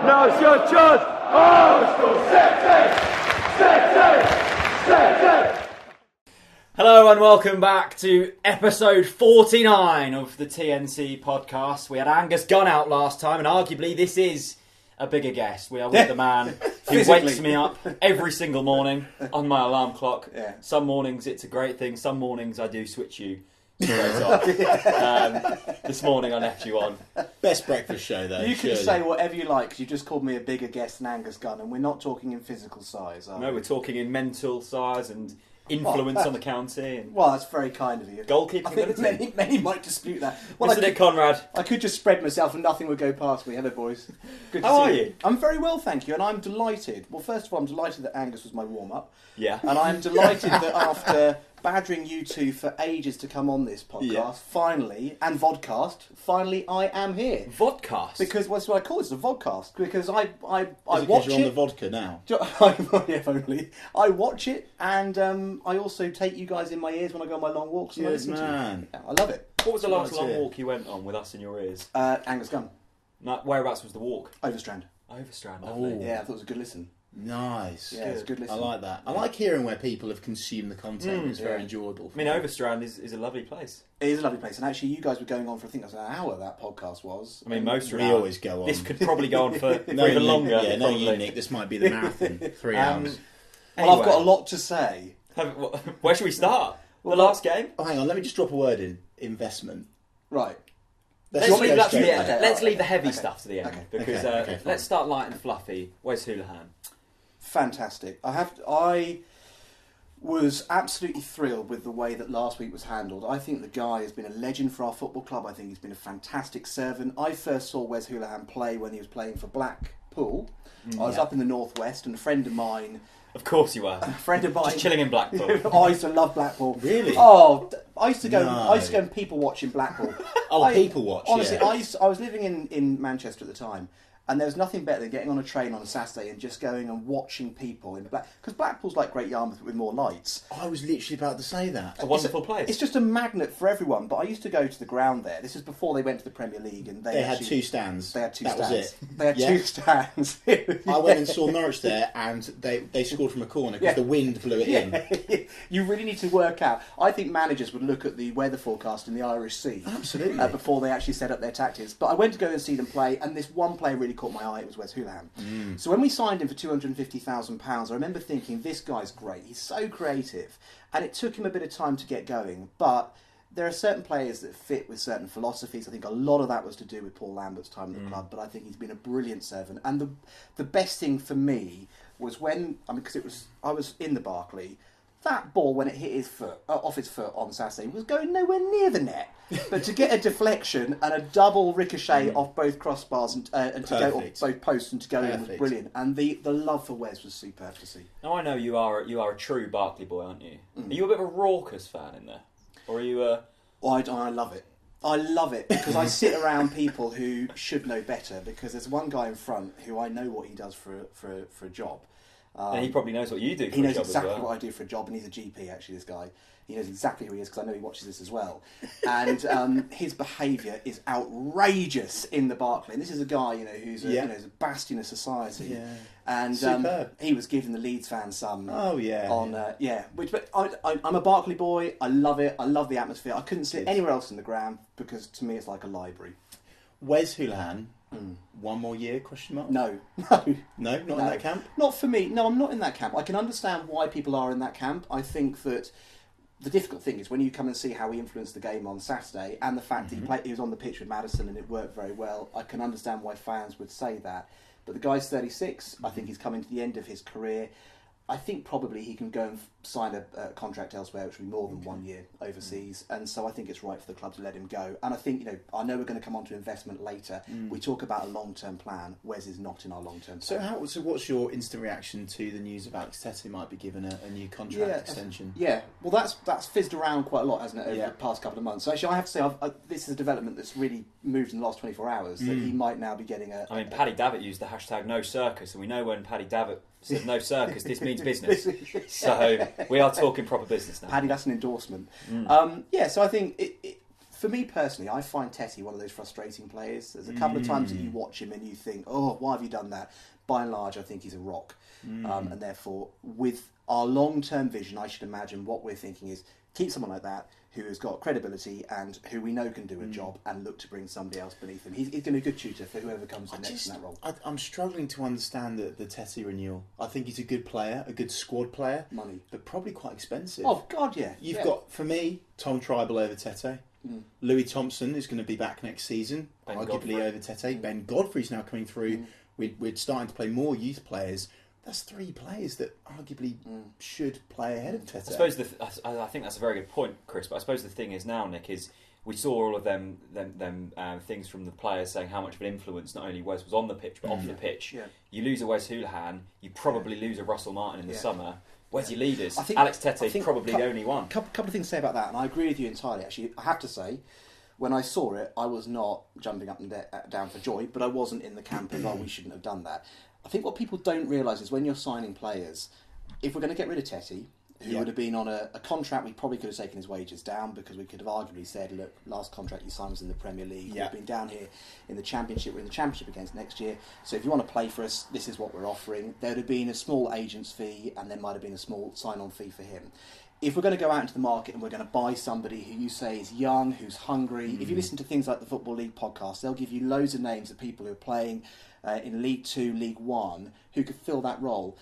Now it's your chance. Hello and welcome back to episode 49 of the TNC podcast. We had Angus Gunn out last time, and arguably this is a bigger guest. We are with the man who wakes me up every single morning on my alarm clock. Yeah. Some mornings it's a great thing, some mornings I do switch you straight off. This morning I left you on. Best breakfast show though. You can surely. say whatever you like, 'cause you just called me a bigger guest than Angus Gunn, and we're not talking in physical size, are No, we? we're talking in mental size and influence on the county and Well, that's very kind of you. goalkeeping I think ability. many might dispute that. Well, Isn't it, Conrad? I could just spread myself and nothing would go past me. Hello, boys. Good to How see are you? I'm very well, thank you, and I'm delighted. Well, first of all, I'm delighted that Angus was my warm-up, Yeah. and I'm delighted that after badgering you two for ages to come on this podcast, Yeah. finally, and vodcast, finally I am here. Vodcast? Because what's what I call this, a vodcast, because I Is it watch 'cause you're on the it. vodka now? If only. I watch it, and I also take you guys in my ears when I go on my long walks. And I Yes, listen man. to you. Yeah, I love it. What was the last Right long here. walk you went on with us in your ears? Angus Gunn, Whereabouts was the walk? Overstrand. Overstrand, lovely. Oh. Yeah, I thought it was a good listen. Nice. Yeah, it's a good I listen. like that. I like hearing where people have consumed the content. It's very yeah. enjoyable. I mean, Overstrand is a lovely place. It is a lovely place, and actually, you guys were going on for I think it was an hour. That podcast was. I mean, most We around. always go on. This could probably go on for No, even you- longer. Yeah, no, probably. you, Nick. This might be the marathon. 3 hours. Well, I've got a lot to say. Where should we start? Well, the last game? Oh, hang on. Let me just drop a word in. Investment. Right. Let's go leave that to straight the there. end. Okay, Let's okay, leave the heavy okay. stuff to the end. Okay. Because Okay, fine. let's start light and fluffy. Wes Hoolahan. Fantastic. I was absolutely thrilled with the way that last week was handled. I think the guy has been a legend for our football club. I think he's been a fantastic servant. I first saw Wes Hoolahan play when he was playing for Blackpool. I was up in the northwest, and a friend of mine, Of course you were. just Chilling in Blackpool. I used to love Blackpool. Really? Oh, I used to go. No. I used to go and people watch in Blackpool. Oh, people watch. Honestly, yeah. I was living in Manchester at the time, and there was nothing better than getting on a train on a Saturday and just going and watching people in because Blackpool's like Great Yarmouth with more lights. I was literally about to say that. It's a wonderful place. It's just a magnet for everyone. But I used to go to the ground there. This is before they went to the Premier League, and They had 2 stands. They had two that stands. was it. They had Yeah. 2 stands. I went and saw Norwich there, and they scored from a corner because Yeah. the wind blew it in. You really need to work out. I think managers would look at the weather forecast in the Irish Sea Absolutely. before they actually set up their tactics. But I went to go and see them play, and this one player really caught my eye. It was Wes Hoolahan. So when we signed him for £250,000, I remember thinking, this guy's great. He's so creative, and it took him a bit of time to get going. But there are certain players that fit with certain philosophies. I think a lot of that was to do with Paul Lambert's time at the club, but I think he's been a brilliant servant. And the best thing for me was when, because I was in the Barclay. That ball, when it hit his foot, off his foot on Saturday, was going nowhere near the net. But to get a deflection and a double ricochet off both crossbars and to go off Perfect. both posts and to go in was Perfect. brilliant. And the love for Wes was superb to see. Now I know you are a true Barclay boy, aren't you? Are you a bit of a raucous fan in there? Or are you a... I love it. I love it because I sit around people who should know better. Because there's one guy in front who I know what he does for a job. and he probably knows what you do for He a knows job exactly as well. what I do for a job, and he's a GP, actually, this guy. He knows exactly who he is, because I know he watches this as well. And his behaviour is outrageous in the Barclay. And this is a guy, who's a, Yeah. he's a bastion of society. Yeah. And Superb. he was giving the Leeds fans some... Oh, yeah. But I'm a Barclay boy. I love it. I love the atmosphere. I couldn't sit Good. anywhere else in the ground, because to me it's like a library. Wes Hoolahan, 1 more year, question mark? No. No, not in that camp? Not for me. No, I'm not in that camp. I can understand why people are in that camp. I think that the difficult thing is when you come and see how he influenced the game on Saturday, and the fact that he was on the pitch with Maddison and it worked very well. I can understand why fans would say that. But the guy's 36. I think he's coming to the end of his career. I think probably he can go and sign a contract elsewhere, which will be more than 1 year overseas. And so I think it's right for the club to let him go. And I think, I know we're going to come on to investment later. We talk about a long-term plan. Wes is not in our long-term plan. So what's your instant reaction to the news of Alex Tete might be given a new contract extension? Yeah, well, that's fizzed around quite a lot, hasn't it, over Yeah. the past couple of months. So actually, I have to say, this is a development that's really moved in the last 24 hours, that he might now be getting a... I mean, Paddy Davitt used the hashtag no circus, and we know when Paddy Davitt says no circus, this means business. So we are talking proper business now. Paddy, that's an endorsement. So I think For me personally, I find Tetty one of those frustrating players. There's a couple of times that you watch him and you think, oh, why have you done that? By and large, I think he's a rock. And therefore, with our long-term vision, I should imagine what we're thinking is keep someone like that who has got credibility and who we know can do a job, and look to bring somebody else beneath him. He's going to be a good tutor for whoever comes in next in that role. I'm struggling to understand the Tetty renewal. I think he's a good player, a good squad player. Money. But probably quite expensive. Oh, God, yeah. You've got, for me, Tom Tribal over Tete. Louis Thompson is going to be back next season, Ben arguably Godfrey. over Tete. Ben Godfrey's now coming through. We're starting to play more youth players. That's 3 players that arguably should play ahead of Tete. I suppose I think that's a very good point, Chris. But I suppose the thing is now, Nick, is we saw all of them things from the players saying how much of an influence not only Wes was on the pitch but off the pitch. Yeah. You lose a Wes Hoolahan, you probably lose a Russell Martin in the summer. Where's your leaders? I think- Alex Tette's I think probably the only one. Couple of things to say about that, and I agree with you entirely. Actually, I have to say, when I saw it, I was not jumping up and down for joy, but I wasn't in the camp of, oh, we shouldn't have done that. I think what people don't realise is when you're signing players, if we're going to get rid of Tetty, who would have been on a contract, we probably could have taken his wages down, because we could have arguably said, look, last contract you signed was in the Premier League, we've been down here in the Championship, we're in the Championship against next year, so if you want to play for us, this is what we're offering. There would have been a small agent's fee, and there might have been a small sign-on fee for him. If we're going to go out into the market and we're going to buy somebody who you say is young, who's hungry, if you listen to things like the Football League podcast, they'll give you loads of names of people who are playing in League 2, League 1, who could fill that role.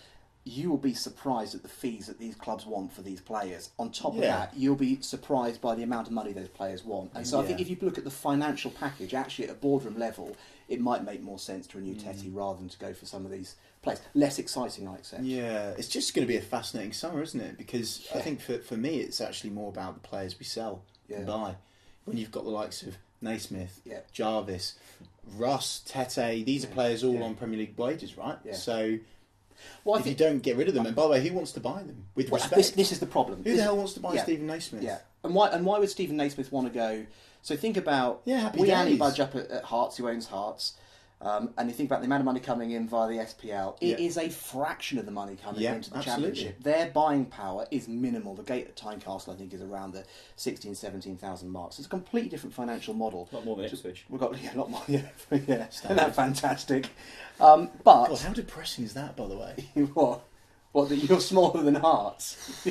You will be surprised at the fees that these clubs want for these players. On top of that, you'll be surprised by the amount of money those players want. And so I think if you look at the financial package, actually at a boardroom level, it might make more sense to renew Tetty rather than to go for some of these players. Less exciting, I accept. Yeah, it's just going to be a fascinating summer, isn't it? Because I think for me, it's actually more about the players we sell and buy. When you've got the likes of Naismith, Jarvis, Russ, Tete, these are players all on Premier League wages, right? Yeah. So Well, if you don't get rid of them, and by the way, who wants to buy them? With respect, this is the problem. who the hell wants to buy Stephen Naismith? Yeah, and why would Stephen Naismith want to go? So think about happy we days. only budge up at Hearts, who owns Hearts, and you think about the amount of money coming in via the SPL. It is a fraction of the money coming into the Championship. Their buying power is minimal. The gate at Tynecastle, I think, is around the 16,000, 17,000 marks. It's a completely different financial model. A lot more than Ipswich. We've got a lot more. Isn't that fantastic? But God, how depressing is that, by the way? What, that you're smaller than Hearts?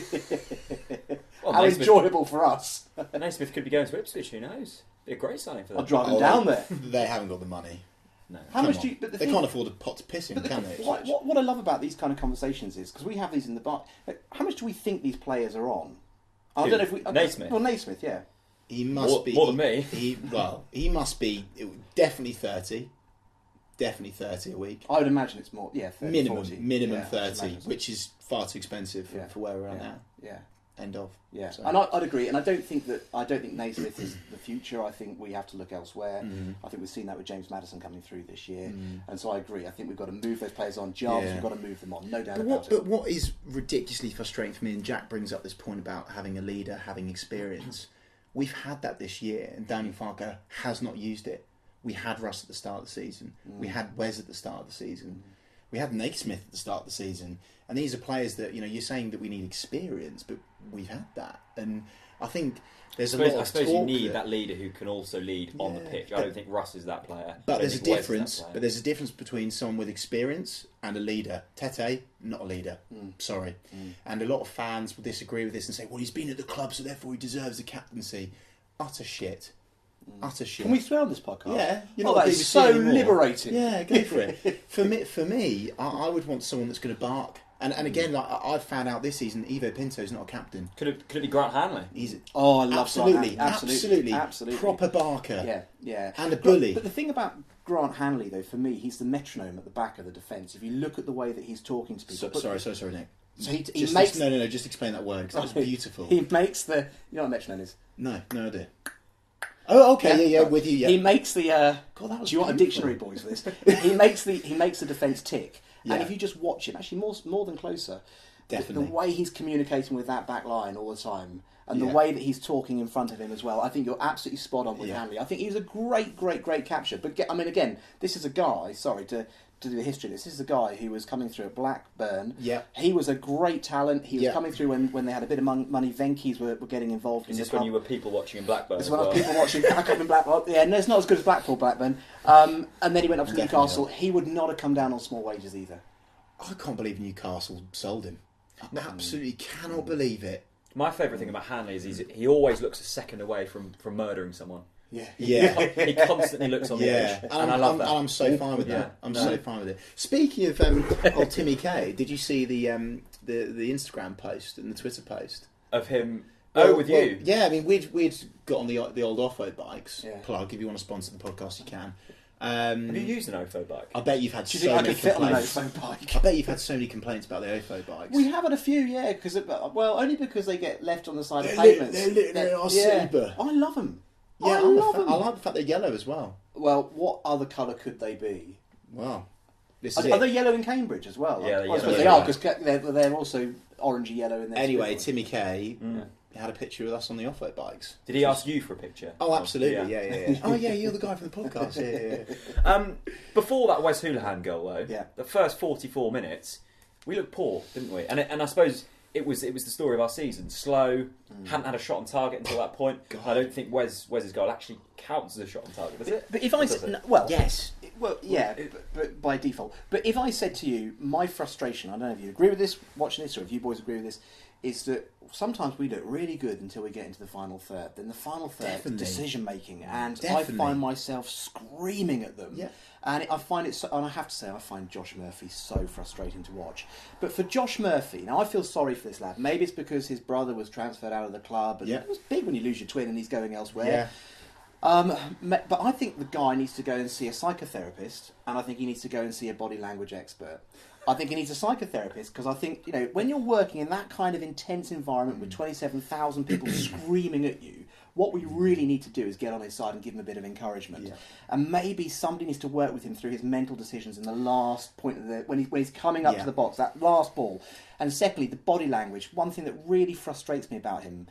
Well, How Naismith- enjoyable for us. Naismith could be going to Ipswich, who knows? Be a great signing for them. I'll drive them down there. They haven't got the money. No. How Come much on. do you... But the They thing, can't afford a pot to piss in, but can they? what I love about these kind of conversations is, because we have these in the bar, how much do we think these players are on? I Who? don't know if we... Naismith? Well, Naismith, yeah. He must be more than me. He must be definitely 30. Definitely 30 a week. I would imagine it's more, 30, Minimum 40. minimum Yeah, I should 30, imagine so. which is far too expensive for where we're at now. Yeah. End of. Yeah, So- and I'd agree, and I don't think Naismith is the future. I think we have to look elsewhere. I think we've seen that with James Maddison coming through this year, and so I agree. I think we've got to move those players on. Jarvis, we've got to move them on, no doubt about But it. what is ridiculously frustrating for me, and Jack brings up this point about having a leader, having experience. We've had that this year, and Daniel Farker has not used it. We had Russ at the start of the season. We had Wes at the start of the season. We had Naismith at the start of the season. And these are players that, you're saying that we need experience, but we've had that. And I think there's a lot of I suppose talk you need that leader who can also lead on the pitch. I don't think Russ is that player. But I don't there's a think Wes is that difference. player. But there's a difference between someone with experience and a leader. Tete, not a leader. Sorry. And a lot of fans will disagree with this and say, well, he's been at the club, so therefore he deserves the captaincy. Utter shit. Utter shit. Can we swear on this podcast? Yeah, you're Oh, not that is BBC so anymore. liberating. Yeah, go for it. For me, I would want someone that's going to bark. And again, like I've found out this season, Ivo Pinto's not a captain. Could it be Grant Hanley? He's Oh, I love absolutely, Grant Hanley. Absolutely. proper barker. Yeah. And a bully. But the thing about Grant Hanley, though, for me, he's the metronome at the back of the defence. If you look at the way that he's talking to people... Sorry, Nick. So he Just makes... no. Just explain that word because that was beautiful. He makes the... You know what a metronome is? No idea. Oh, okay, yeah, with you. Yeah. He makes the... God, that was do you want a beautiful. dictionary, boys, for this? he makes the defence tick. Yeah. And if you just watch him, actually more than closer, Definitely. the way he's communicating with that back line all the time, and the way that he's talking in front of him as well, I think you're absolutely spot on with Hanley. I think he was a great capture. But again, this is a guy, sorry, to to do the history. This is a guy who was coming through at Blackburn. Yeah. He was a great talent. He was coming through when they had a bit of money. Venkies were getting involved. Is this when you were people watching in Blackburn? This is when I was people watching back up in Blackburn. Yeah, no, it's not as good as Blackburn. And then he went up to Newcastle. He would not have come down on small wages either. I can't believe Newcastle sold him. I absolutely cannot believe it. My favourite thing about Hanley is he always looks a second away from murdering someline. Yeah. He constantly looks on the edge, and I love that. And I'm so fine with that. So fine with it. Speaking of Timmy K, did you see the Instagram post and the Twitter post of him? You? Yeah, I mean we'd got on the old offroad bikes. Yeah. Plug, if you want to sponsor the podcast, you can. Have you used an OFO bike? I bet you've had so many complaints. I bet you've had so many complaints about the OFO bikes. We have had a few, yeah, only because they get left on the side of pavements. They are super. I love them. Yeah, I love them. I like the fact they're yellow as well. Well, what other colour could they be? Well, are they yellow in Cambridge as well? Yeah, I suppose they are, because they're also orangey yellow in there. Anyway, Timmy K had a picture with us on the off-road bikes. Did he ask you for a picture? Oh, absolutely, yeah. Oh, yeah, you're the guy from the podcast. Yeah. Before that Wes Hoolahan goal, though, the first 44 minutes, we looked poor, didn't we? And I suppose it was the story of our season. Slow, hadn't had a shot on target until that point. God. I don't think Wes's goal actually counts as a shot on target, does it? But if I said, yes. Well, yeah, but by default. But if I said to you, my frustration, I don't know if you agree with this, watching this, or if you boys agree with this, is that sometimes we look really good until we get into the final third. Then the final third, decision making, and I find myself screaming at them. Yeah. And I find it, and I have to say, I find Josh Murphy so frustrating to watch. But for Josh Murphy, now I feel sorry for this lad. Maybe it's because his brother was transferred out of the club, and it was big when you lose your twin and he's going elsewhere. Yeah. But I think the guy needs to go and see a psychotherapist, and I think he needs to go and see a body language expert. I think he needs a psychotherapist, because I think, when you're working in that kind of intense environment with 27,000 people screaming at you, what we really need to do is get on his side and give him a bit of encouragement. Yeah. And maybe somebody needs to work with him through his mental decisions in the last point of when he's coming up to the box, that last ball. And secondly, the body language. One thing that really frustrates me about him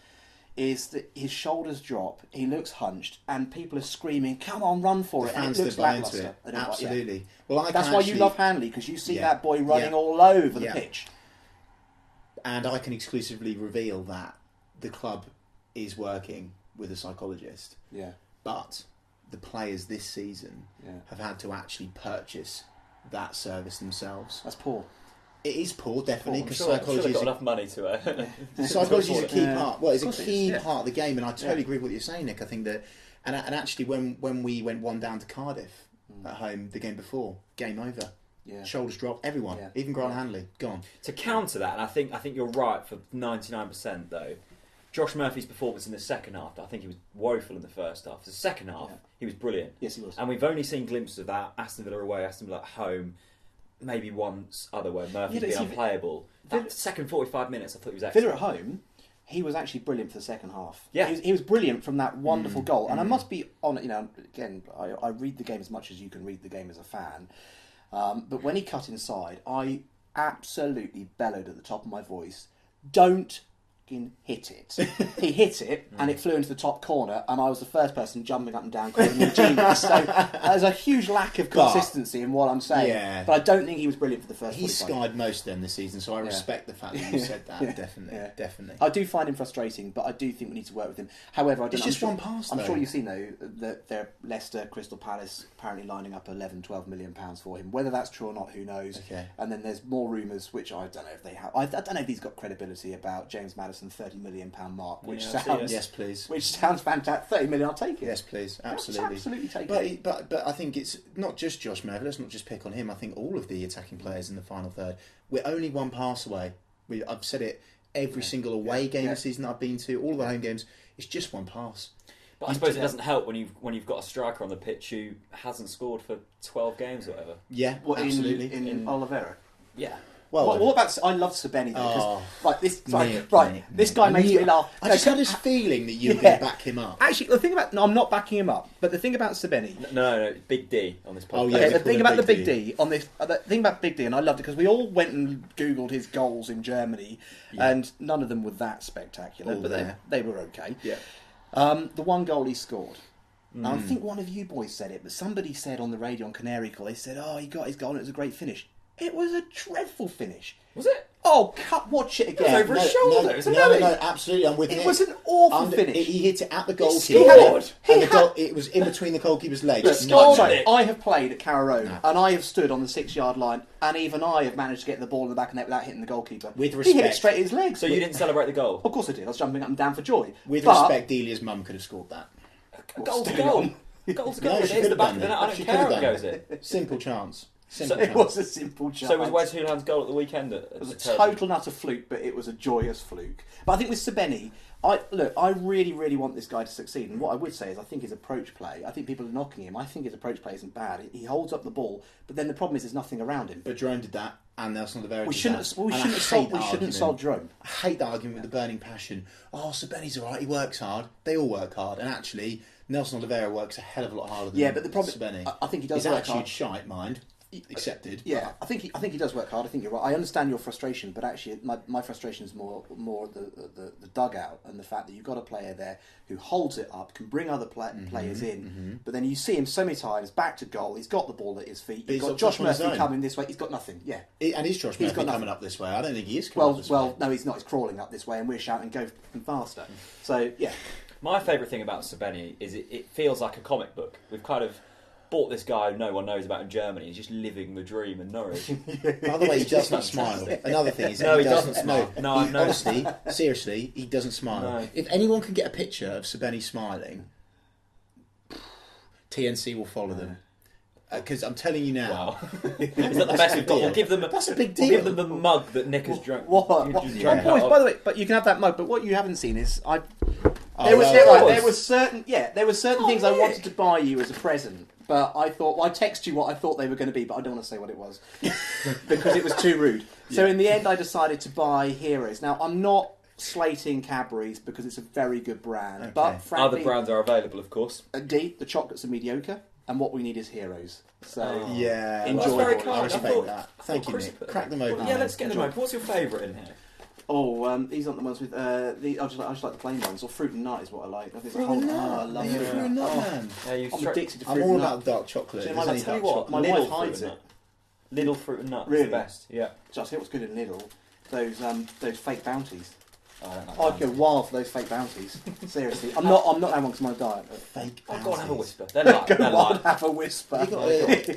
is that his shoulders drop, he looks hunched, and people are screaming, "Come on, run for it!" And it looks lacklustre. Absolutely. Well, that's why you love Hanley, because you see that boy running all over the pitch. And I can exclusively reveal that the club is working with a psychologist. Yeah. But the players this season have had to actually purchase that service themselves. That's poor. It is poor, definitely, because psychology is got enough money to it. Psychology is a key part. Well, it's a key part of the game, and I totally agree with what you're saying, Nick. I think that, and actually, when we went 1 down to Cardiff at home the game before, game over. Yeah. Shoulders dropped, everyone, even Grant Hanley, gone. To counter that, and I think you're right for 99% though. Josh Murphy's performance in the second half, I think he was woeful in the first half. The second half, he was brilliant. Yes, he was. And we've only seen glimpses of that. Aston Villa away, Aston Villa at home. Maybe once other where Murphy's been unplayable. That second 45 minutes, I thought he was excellent. Villa at home, he was actually brilliant for the second half. Yeah. He was brilliant from that wonderful goal. And I must be on, again, I read the game as much as you can read the game as a fan. But when he cut inside, I absolutely bellowed at the top of my voice, "Don't hit it." He hit it, and it flew into the top corner, and I was the first person jumping up and down calling him a genius. So there's a huge lack of consistency in what I'm saying. Yeah. But I don't think he was brilliant for the first. He's skied most of them this season, so I respect the fact that you said that. Definitely. I do find him frustrating, but I do think we need to work with him. However, it's just one pass. I'm sure you've seen though that they're Leicester, Crystal Palace apparently lining up 11-12 million pounds for him. Whether that's true or not, who knows? Okay. And then there's more rumours, which I don't know if they have. I don't know if he's got credibility about James Maddison £30 million mark, which sounds yes, please. Which sounds fantastic. 30 million, I'll take it. Yes, please, absolutely, absolutely take it. But I think it's not just Josh Murphy. Let's not just pick on him. I think all of the attacking players in the final third. We're only one pass away. I've said it every single away game this season that I've been to. All of the home games. It's just one pass. But I suppose it doesn't help when you've got a striker on the pitch who hasn't scored for 12 games or whatever. Yeah, absolutely. In Oliveira. Yeah. Well, what about? I love Sebeni though. This guy makes me laugh. I just had this feeling that you were going to back him up. Actually, the thing about I'm not backing him up, but the thing about Sebeni. No, Big D on this podcast. Oh, yeah, the thing about the Big D on this. The thing about Big D, and I loved it because we all went and googled his goals in Germany, and none of them were that spectacular, but they were okay. Yeah. The one goal he scored And I think one of you boys said it, but somebody said on the radio on Canary Call, they said, "Oh, he got his goal and it was a great finish." It was a dreadful finish. Was it? Oh, watch it again. It was over his shoulder. No, absolutely. I'm with you. It was an awful finish. He hit it at the He goalkeeper. It was in between the goalkeeper's legs. I have played at Carrow Road, and I have stood on the 6-yard line, and even I have managed to get the ball in the back of the net without hitting the goalkeeper. With respect, he hit it straight in his legs. So you didn't celebrate the goal? Of course I did. I was jumping up and down for joy. With respect, Delia's mum could have scored that. Goal to goal. Goal to goal. No, It is the back of the net. I don't She care could how have it done goes in. Simple chance. So it was a simple chance. So was Wes Hoolahan's goal at the weekend? It was a total and utter fluke, but it was a joyous fluke. But I think with Sabeni, I really, really want this guy to succeed. And what I would say is I think his approach play, I think people are knocking him. I think his approach play isn't bad. He holds up the ball, but then the problem is there's nothing around him. But Jerome did that, and Nelson Oliveira We did shouldn't have sold Jerome. I hate that argument with the burning passion. Oh, Sabeni's alright, he works hard. They all work hard. And actually, Nelson Oliveira works a hell of a lot harder than but the problem, Sabeni. I think he does His work attitude hard. shite, mind. Accepted. Yeah, I think he does work hard. I think you're right. I understand your frustration, but actually, my frustration is more the dugout and the fact that you've got a player there who holds it up, can bring other players in, but then you see him so many times back to goal. He's got the ball at his feet. You've got Josh Murphy coming this way. He's got nothing. Yeah, And is Josh Murphy coming up this way? I don't think he is coming up this way. Well, no, he's not. He's crawling up this way, and we're shouting, "Go faster!" So yeah. My favourite thing about Sabeni is it feels like a comic book. We've kind of bought this guy no one knows about in Germany. He's just living the dream in Norwich. By the way, he does not smile. Another thing is he doesn't smile. No, I've noticed. Honestly, seriously, he doesn't smile. No. If anyone can get a picture of Sabeni smiling, TNC will follow them. Because I'm telling you now. Wow. Is that the best we've got? We'll give them That's a big deal. We'll give them the mug that Nick has drunk. What? Drunk Boys, out by of. the way, but you can have that mug. But what you haven't seen is There were certain things I wanted to buy you as a present. But I thought, I text you what I thought they were going to be, but I don't want to say what it was because it was too rude. So in the end, I decided to buy Heroes. Now I'm not slating Cadbury's because it's a very good brand, but frankly, other brands are available, of course. Indeed, the chocolates are mediocre, and what we need is Heroes. So That's very kind. I respect that. Thank you, Chris Nick. Crack them open. Yeah, let's get them open. What's your favourite in here? These aren't the ones with I just like the plain ones. Or fruit and nut is what I like. I think Fruit and nut. I love Fruit and nut, man. I'm addicted to fruit I'm and all nut. about dark chocolate. Do you know, There's I'll any tell you dark what, my chocolate. wife hides it. Lidl fruit and nut. Really? It's the best. Yeah. Just hear what's good in Lidl. Those fake bounties. I don't like I'd go wild for those fake bounties. Seriously, I'm not having one because my diet. But Fake I'll go and have a bounties. whisper. They're like. go They're wild, like. have a whisper. Have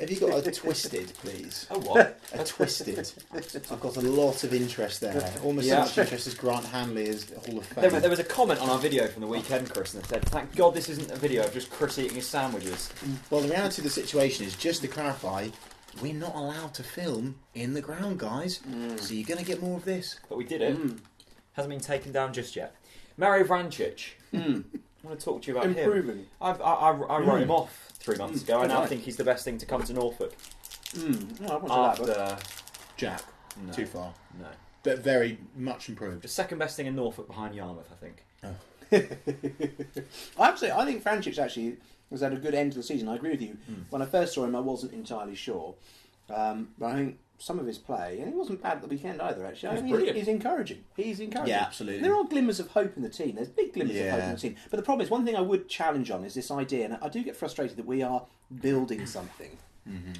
you got a twisted, please? Oh what? A twisted. I've got a lot of interest there. Almost Yeah. as much interest as Grant Hanley is Hall of Fame. There was a comment on our video from the weekend, Chris, and it said, "Thank God this isn't a video of just Chris eating his sandwiches." Well, the reality of the situation is, just to clarify, we're not allowed to film in the ground, guys. So you're going to get more of this. But we did it. Hasn't been taken down just yet. Mario Vrancic. I want to talk to you about him. Improving. I wrote him off 3 months ago. I now Right. think he's the best thing to come to Norfolk. I want to that, After Jack, no, too far. no, But very much improved. the second best thing in Norfolk behind Yarmouth, I think. I think Vrancic actually has had a good end to the season. I agree with you. When I first saw him, I wasn't entirely sure. But I think some of his play, and he wasn't bad at the weekend either, actually. He's brilliant. He's encouraging. He's encouraging. Yeah, absolutely. There are glimmers of hope in the team. There's big glimmers of hope in the team. But the problem is, one thing I would challenge on is this idea, and I do get frustrated that we are building something.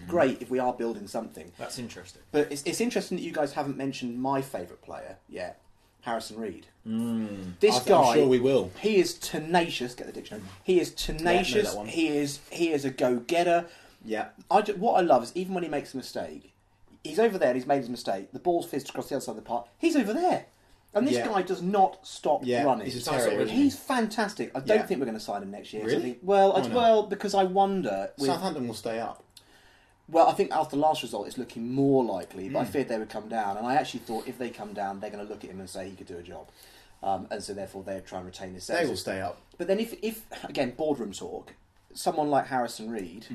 Great if we are building something. That's interesting. But it's interesting that you guys haven't mentioned my favourite player yet, Harrison Reed. This guy, I'm sure we will. he is tenacious. Get the dictionary. He is tenacious. that one. He is a go-getter. Yeah. What I love is even when he makes a mistake, he's over there and he's made his mistake. The ball's fizzed across the other side of the park. He's over there. And this Yeah. guy does not stop running. He's a Sounds terrier. sort of- isn't he? He's fantastic. I don't Yeah. think we're going to sign him next year. Really? I think, well, Why not? well, because I wonder. Southampton will stay up. Well, I think after the last result, it's looking more likely. But I feared they would come down, and I actually thought if they come down, they're going to look at him and say he could do a job, and so therefore they'll try and retain his They services. will stay up. But then, if again boardroom talk, someone like Harrison Reed.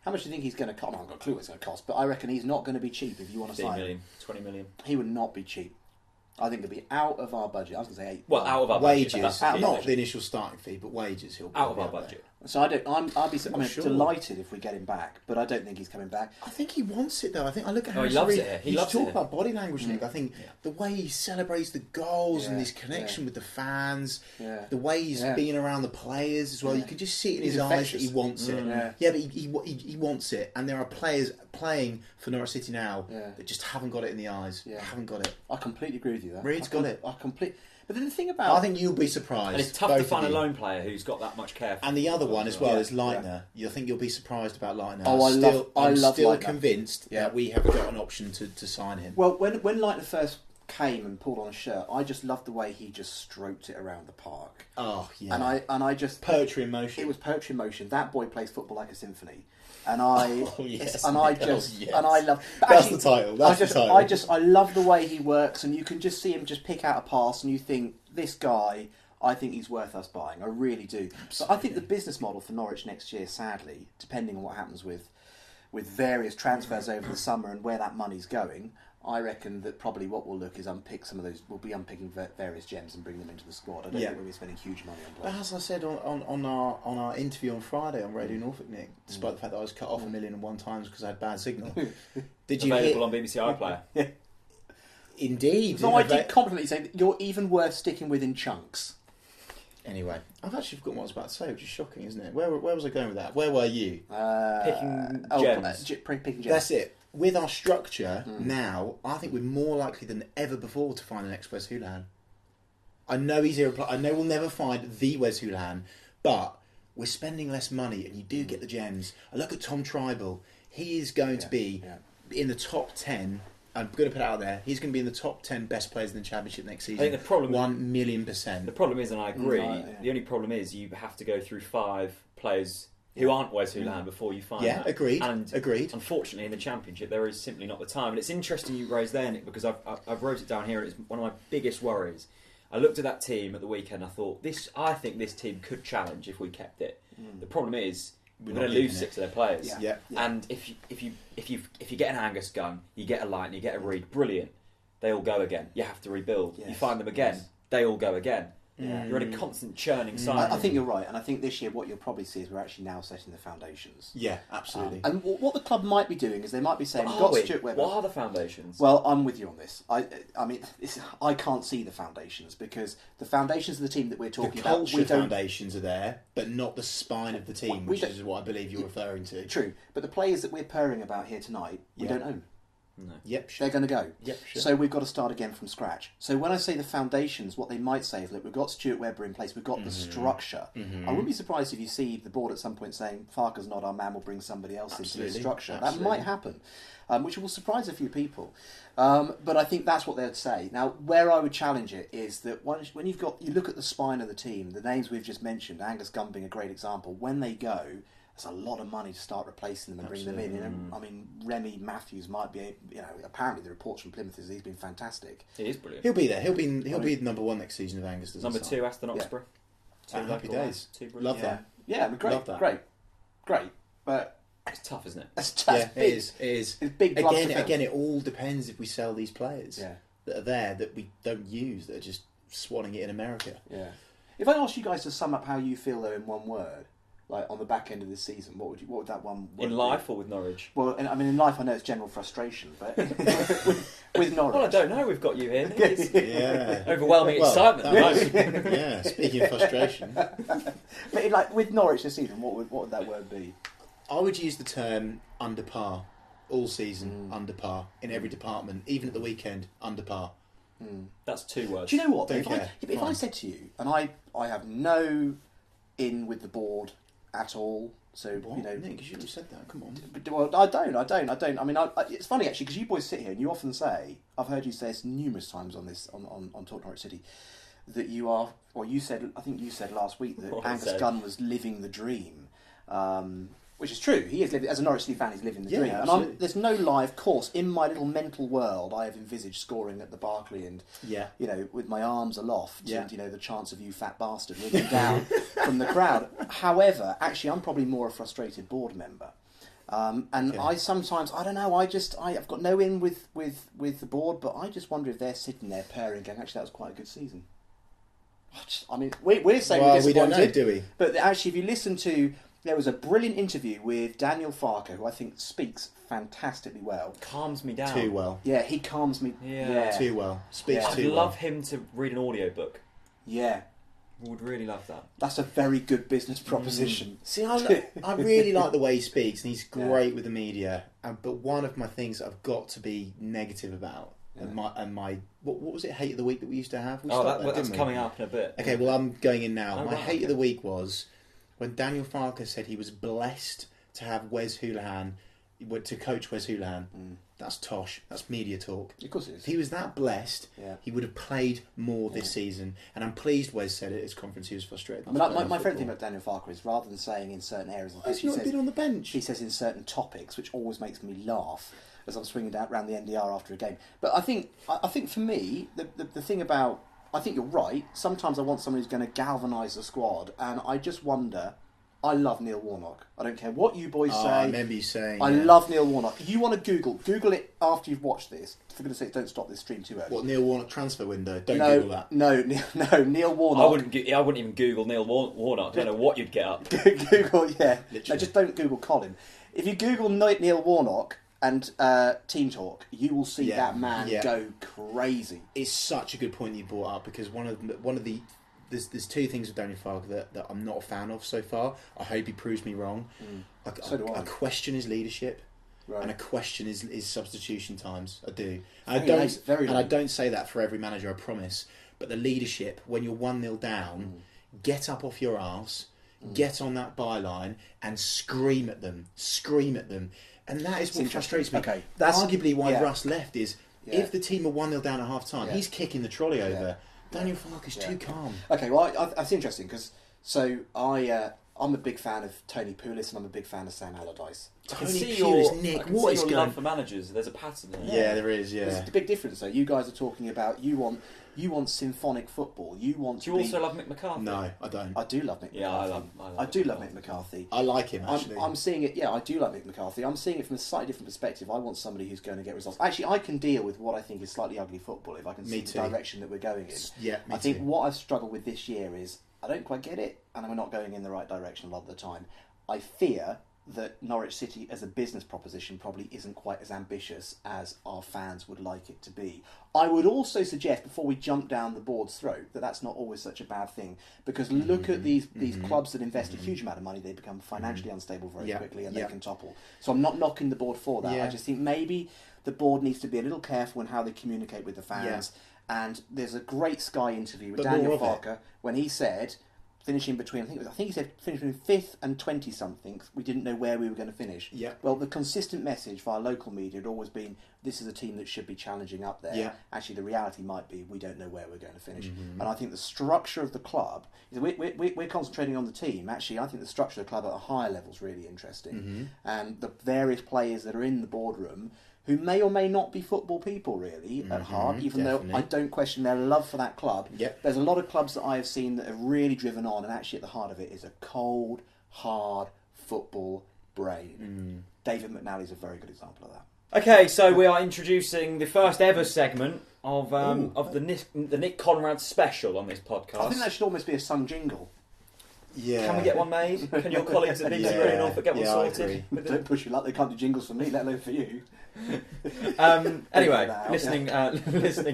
How much do you think he's going to cost? I've got a clue what it's going to cost, but I reckon he's not going to be cheap if you want to 15 sign him. million, 20 million. He would not be cheap. I think it'd be out of our budget. I was going to say 8. Well, out of our Wages, budget. That's the key. not the initial starting fee, but wages. He'll be Out of our up there. budget. So I'll be sure. delighted if we get him back, but I don't think he's coming back. I think he wants it though. I think I look at he Harrison loves Reed. it here. He You loves talk it about body language, Nick. I think the way he celebrates the goals and Yeah, his connection with the fans, Yeah. the way he's being around the players as well. Yeah. You can just see it in He's his eyes that infectious. he wants it. Yeah. But he wants it, and there are players playing for Norwich City now that just haven't got it in the eyes. Yeah. Haven't got it. I completely agree with you there. Reed's got it. But then the thing about... I think you'll be surprised. And it's tough both to find a of you. lone player who's got that much care for And the other one as well Yeah. is Leitner. You think you'll be surprised about Leitner. Oh, I'm love still Leitner. convinced that we have got an option to sign him. Well, when Leitner first came and pulled on a shirt, I just loved the way he just stroked it around the park. Oh, yeah. And I just... Poetry in motion. It was poetry in motion. That boy plays football like a symphony. And I yes. and I Oh, just yes. and I love That's the title. That's the title. I love the way he works, and you can just see him just pick out a pass, and you think, this guy, I think he's worth us buying. I really do. But I think the business model for Norwich next year, sadly, depending on what happens with various transfers over the summer and where that money's going, I reckon that probably what we'll look is unpick some of those. We'll be unpicking various gems and bring them into the squad. I don't think we'll be spending huge money on players. But as I said on our interview on Friday on Radio Norfolk, Nick, despite the fact that I was cut off 1,001 times because I had bad signal, did you Available on BBC iPlayer. Indeed. No, I did confidently say that you're even worth sticking with in chunks. Anyway, I've actually forgotten what I was about to say, which is shocking, isn't it? Where was I going with that? Where were you? Picking gems. Picking gems. That's it. With our structure now, I think we're more likely than ever before to find an ex-Wes Hoolahan. I know he's I know we'll never find the Wes Hoolahan, but we're spending less money, and you do get the gems. I look at Tom Tribal. He is going to be in the top 10. I'm going to put it out there. He's going to be in the top 10 best players in the Championship next season. I think the problem 1,000,000%. The problem is, and I agree, the only problem is you have to go through 5 players who aren't Wes Hoolahan before you find that. Agreed. And agreed. Unfortunately, in the Championship, there is simply not the time. And it's interesting you raised there, Nick, because I've wrote it down here, and it's one of my biggest worries. I looked at that team at the weekend. I thought, I think this team could challenge if we kept it. The problem is we're going to lose 6 of their players. Yeah. And if you get an Angus Gunn, you get a Light, you get a Reed, brilliant. They all go again. You have to rebuild. Yes. You find them again. Yes. They all go again. Yeah. You're in a constant churning cycle. I think you're right, and I think this year what you'll probably see is we're actually now setting the foundations. Yeah, absolutely. And what the club might be doing is they might be saying, we've got Stuart Webber. What are the foundations? Well, I'm with you on this. I mean, I can't see the foundations because the foundations of the team that we're talking the about... culture foundations are there, but not the spine of the team, which is what I believe you're referring to. True, but the players that we're purring about here tonight, we don't own. No. Yep, sure. They're going to go. Yep, sure. So we've got to start again from scratch. So when I say the foundations, what they might say is, look, we've got Stuart Webber in place, we've got the structure. I wouldn't be surprised if you see the board at some point saying, Farker's not our man, we'll bring somebody else into the structure. Absolutely. That might happen, which will surprise a few people. But I think that's what they'd say. Now, where I would challenge it is that when you look at the spine of the team, the names we've just mentioned, Angus Gunn being a great example, when they go... It's a lot of money to start replacing them and bring them in. You know, I mean, Remy Matthews might be. Apparently the reports from Plymouth is he's been fantastic. He is brilliant. He'll be there. He'll be number 1 next season if Angus doesn't. Number 2, Aston Oxborough. Happy days. Love that. Yeah, I mean, great, Love that. great. But it's tough, isn't it? That's it big. is. It is. It's big. Again, it all depends if we sell these players Yeah. that are there that we don't use, that are just swatting it in America. Yeah. If I asked you guys to sum up how you feel though in one word, like on the back end of this season, what would that one word in life or with Norwich? Well, I mean, in life, I know it's general frustration, but with Norwich. Well, I don't know. We've got you here. It's Yeah. overwhelming excitement. Yeah. Speaking of frustration, But with Norwich this season, what would that word be? I would use the term under par all season. Under par in every department, even at the weekend. Under par. That's 2 words. Do you know what? Don't If care. I said to you, and I have no in with the board at all, so What? you know, Nick, you should have said that. Come on. well, I don't. I mean, it's funny actually because you boys sit here and you often say, I've heard you say this numerous times on this on Talk Norwich City, that you are, or you said, I think you said last week that Angus Gunn was living the dream. Which is true. He is living, as a Norwich City fan, he's living the dream. Absolutely. And there's no lie, of course. In my little mental world, I have envisaged scoring at the Barclay and, with my arms aloft and, the chance of you fat bastard looking down from the crowd. However, actually, I'm probably more a frustrated board member. I sometimes, I don't know, I've got no in with the board, but I just wonder if they're sitting there purring going, actually, that was quite a good season. I mean, we're saying Well, we're we don't know, disappointed, do we? But actually, if you listen to, there was a brilliant interview with Daniel Farker, who I think speaks fantastically well. Calms me down. Too well. Yeah, he calms me. Yeah. Too well. Speaks I'd too well. love him to read an audiobook. Yeah. Would really love that. That's a very good business proposition. See, I really like the way he speaks, and he's great with the media. But one of my things that I've got to be negative about, and my what was it? Hate of the week that we used to have. That's coming up in a bit. Okay, well I'm going in now. My hate okay. of the week was when Daniel Farker said he was blessed to have Wes Hoolahan, to coach Wes Hoolahan. That's tosh. That's media talk. Of course it is. If he was that blessed, he would have played more this season. And I'm pleased Wes said at his conference he was frustrated. I mean, my favourite thing about Daniel Farker is rather than saying in certain areas, Why has he not been on the bench? He says in certain topics, which always makes me laugh as I'm swinging around the NDR after a game. But I think for me, the thing about, I think you're right. Sometimes I want someone who's going to galvanise the squad, and I just wonder. I love Neil Warnock. I don't care what you boys say. I remember you saying. I love Neil Warnock. You want to Google it after you've watched this. For goodness sake, don't stop this stream too early. What, Neil Warnock transfer window? Don't Google that. No, Neil Warnock. I wouldn't even Google Neil Warnock. I don't know what you'd get up. Google, yeah. Literally. No, just don't Google Colin. If you Google Neil Warnock and Team Talk, you will see that man go crazy. It's such a good point you brought up, because one of the there's two things with Daniel Farker that I'm not a fan of so far. I hope he proves me wrong. So do I. I question his leadership, and I question his substitution times. I do. And I don't say that for every manager, I promise. But the leadership, when you're 1-0 down, get up off your arse, get on that byline and scream at them. And that is what frustrates me. Okay. That's arguably why Russ left, is if the team are 1-0 down at half time, he's kicking the trolley over. Daniel Farker's too calm. Okay, well, that's interesting, because I'm a big fan of Tony Pulis and I'm a big fan of Sam Allardyce. Tony Pulis, Nick, I can what see is your going love for managers. There's a pattern there. Yeah, there is. Yeah, there's a big difference though. You guys are talking about you want symphonic football. You want. Do you also love Mick McCarthy? No, I don't. I do love Mick McCarthy. Yeah, I do love Mick McCarthy. I like him actually. I'm seeing it. Yeah, I do like Mick McCarthy. I'm seeing it from a slightly different perspective. I want somebody who's going to get results. Actually, I can deal with what I think is slightly ugly football if I can see the direction that we're going in. Yeah, I think what I've struggled with this year is I don't quite get it, and we're not going in the right direction a lot of the time. I fear that Norwich City as a business proposition probably isn't quite as ambitious as our fans would like it to be. I would also suggest, before we jump down the board's throat, that that's not always such a bad thing, because look at these clubs that invest a huge amount of money, they become financially unstable very quickly and they can topple. So I'm not knocking the board for that. I just think maybe the board needs to be a little careful in how they communicate with the fans. And there's a great Sky interview with Daniel Farker when he said, finishing between, I think he said finishing between 5th and 20-something, we didn't know where we were going to finish. Yeah. Well, the consistent message via local media had always been, this is a team that should be challenging up there. Yeah. Actually, the reality might be, we don't know where we're going to finish. And I think the structure of the club, we're concentrating on the team. Actually, I think the structure of the club at a higher level is really interesting. And the various players that are in the boardroom, who may or may not be football people really at heart, even though I don't question their love for that club. There's a lot of clubs that I have seen that have really driven on, and actually at the heart of it is a cold, hard football brain. David McNally's a very good example of that. Okay, so we are introducing the first ever segment of the Nick Conrad special on this podcast. I think that should almost be a sung jingle. Yeah. Can we get one made? Can your colleagues at BBC Radio Norfolk get one sorted? Don't push your luck, they can't do jingles for me, let alone for you. Anyway, listening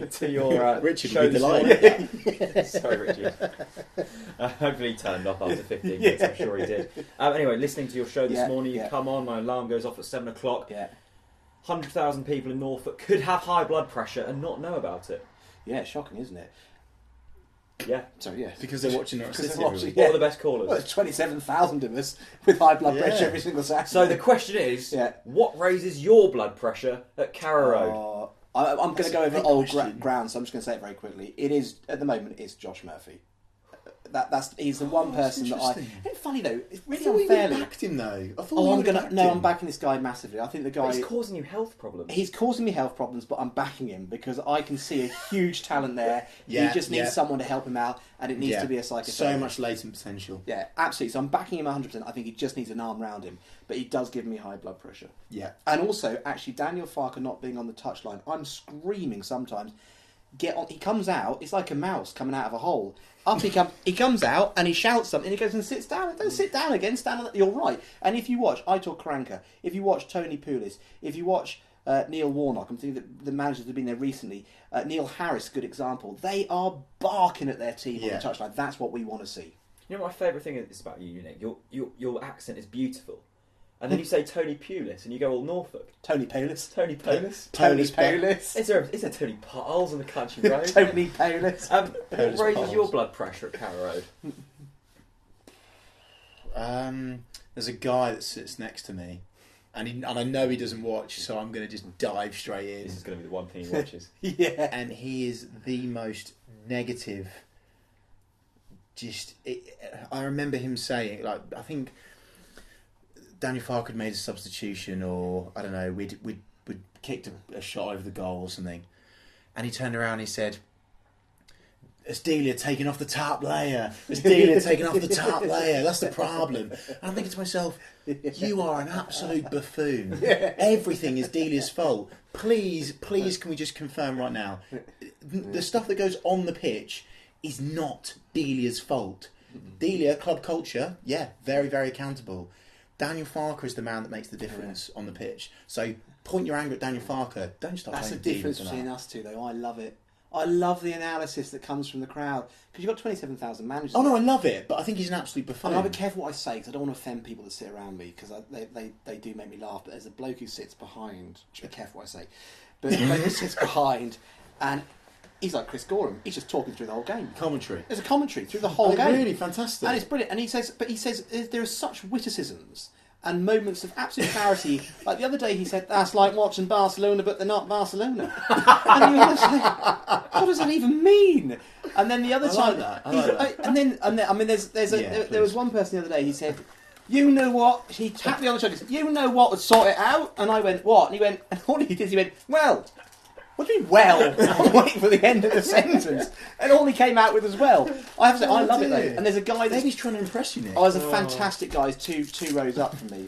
to your Richard show would be this morning. Sorry, Richard. Hopefully he turned off after 15 minutes. I'm sure he did. Anyway, listening to your show this morning, you come on. My alarm goes off at 7 o'clock. 100,000 people in Norfolk could have high blood pressure and not know about it. Yeah, shocking, isn't it? Yeah. So yeah, because they're watching Norwich City. Watching, What are the best callers? Well, there's 27,000 of us with high blood pressure every single Saturday. So the question is, what raises your blood pressure at Carrow Road? I'm going to go over old ground, so I'm just going to say it very quickly. It is, at the moment, it's Josh Murphy. He's the one person that I. It's funny though. It's really unfairly. We backed him though. I thought I'm backing this guy massively. I think the guy. But he's causing you health problems. He's causing me health problems, but I'm backing him because I can see a huge talent there. He just needs someone to help him out, and it needs to be a psychotherapist. So much latent potential. Yeah, absolutely. So I'm backing him 100%. I think he just needs an arm around him, but he does give me high blood pressure. Yeah. And also, actually, Daniel Farker not being on the touchline, I'm screaming sometimes. get on. He comes out. It's like a mouse coming out of a hole. Up he comes. He comes out and he shouts something. He goes and sits down. Don't sit down again. Stand on. You're right. And if you watch Aitor Karanka, if you watch Tony Pulis, if you watch Neil Warnock, I'm thinking that the managers that have been there recently. Neil Harris, good example. They are barking at their team on the touchline. That's what we want to see. You know what my favourite thing is about you, Nick? Your accent is beautiful. And then you say Tony Pulis and you go all Norfolk. Tony Pulis. Tony Pulis. Tony Pulis. Is there Tony Potholes on the country road? Tony Pulis. What raises your blood pressure at Carrow Road? There's a guy that sits next to me, and I know he doesn't watch, so I'm going to just dive straight in. This is going to be the one thing he watches. Yeah. And he is the most negative. I remember him saying, like, I think Daniel Farke had made a substitution, or I don't know, we'd kicked a shot over the goal or something, and he turned around and he said, "It's Delia taking off the top layer. It's Delia taking off the top layer. That's the problem." And I'm thinking to myself, you are an absolute buffoon. Everything is Delia's fault. Please, can we just confirm right now? The stuff that goes on the pitch is not Delia's fault. Delia, club culture, very, very accountable. Daniel Farke is the man that makes the difference on the pitch. So point your anger at Daniel Farke. Don't start. That's the difference between us two, though. I love it. I love the analysis that comes from the crowd because you've got 27,000 managers. Oh no, I love it, but I think he's an absolute buffoon. I'll be careful what I say because I don't want to offend people that sit around me because they do make me laugh. But there's a bloke who sits behind. I should be careful what I say. But the bloke who sits behind, and he's like Chris Gorham. He's just talking through the whole game. Commentary. There's a commentary through the whole game. Really fantastic. And it's brilliant. And he says there are such witticisms and moments of absolute clarity. Like the other day, he said, "That's like watching Barcelona, but they're not Barcelona." And you want to say, what does that even mean? And then the other time, I like that. and then I mean, there was one person the other day. He said, "You know what?" He tapped me on the shoulder. He said, "You know what would sort it out?" And I went, "What?" And he went, and all he did, he went, "Well." What do you mean, well? I'm waiting for the end of the sentence. And all he came out with as well. I have to say, I love it though. And there's a guy Maybe he's trying to impress you, Nick. Oh, there's a fantastic guy two rows up from me.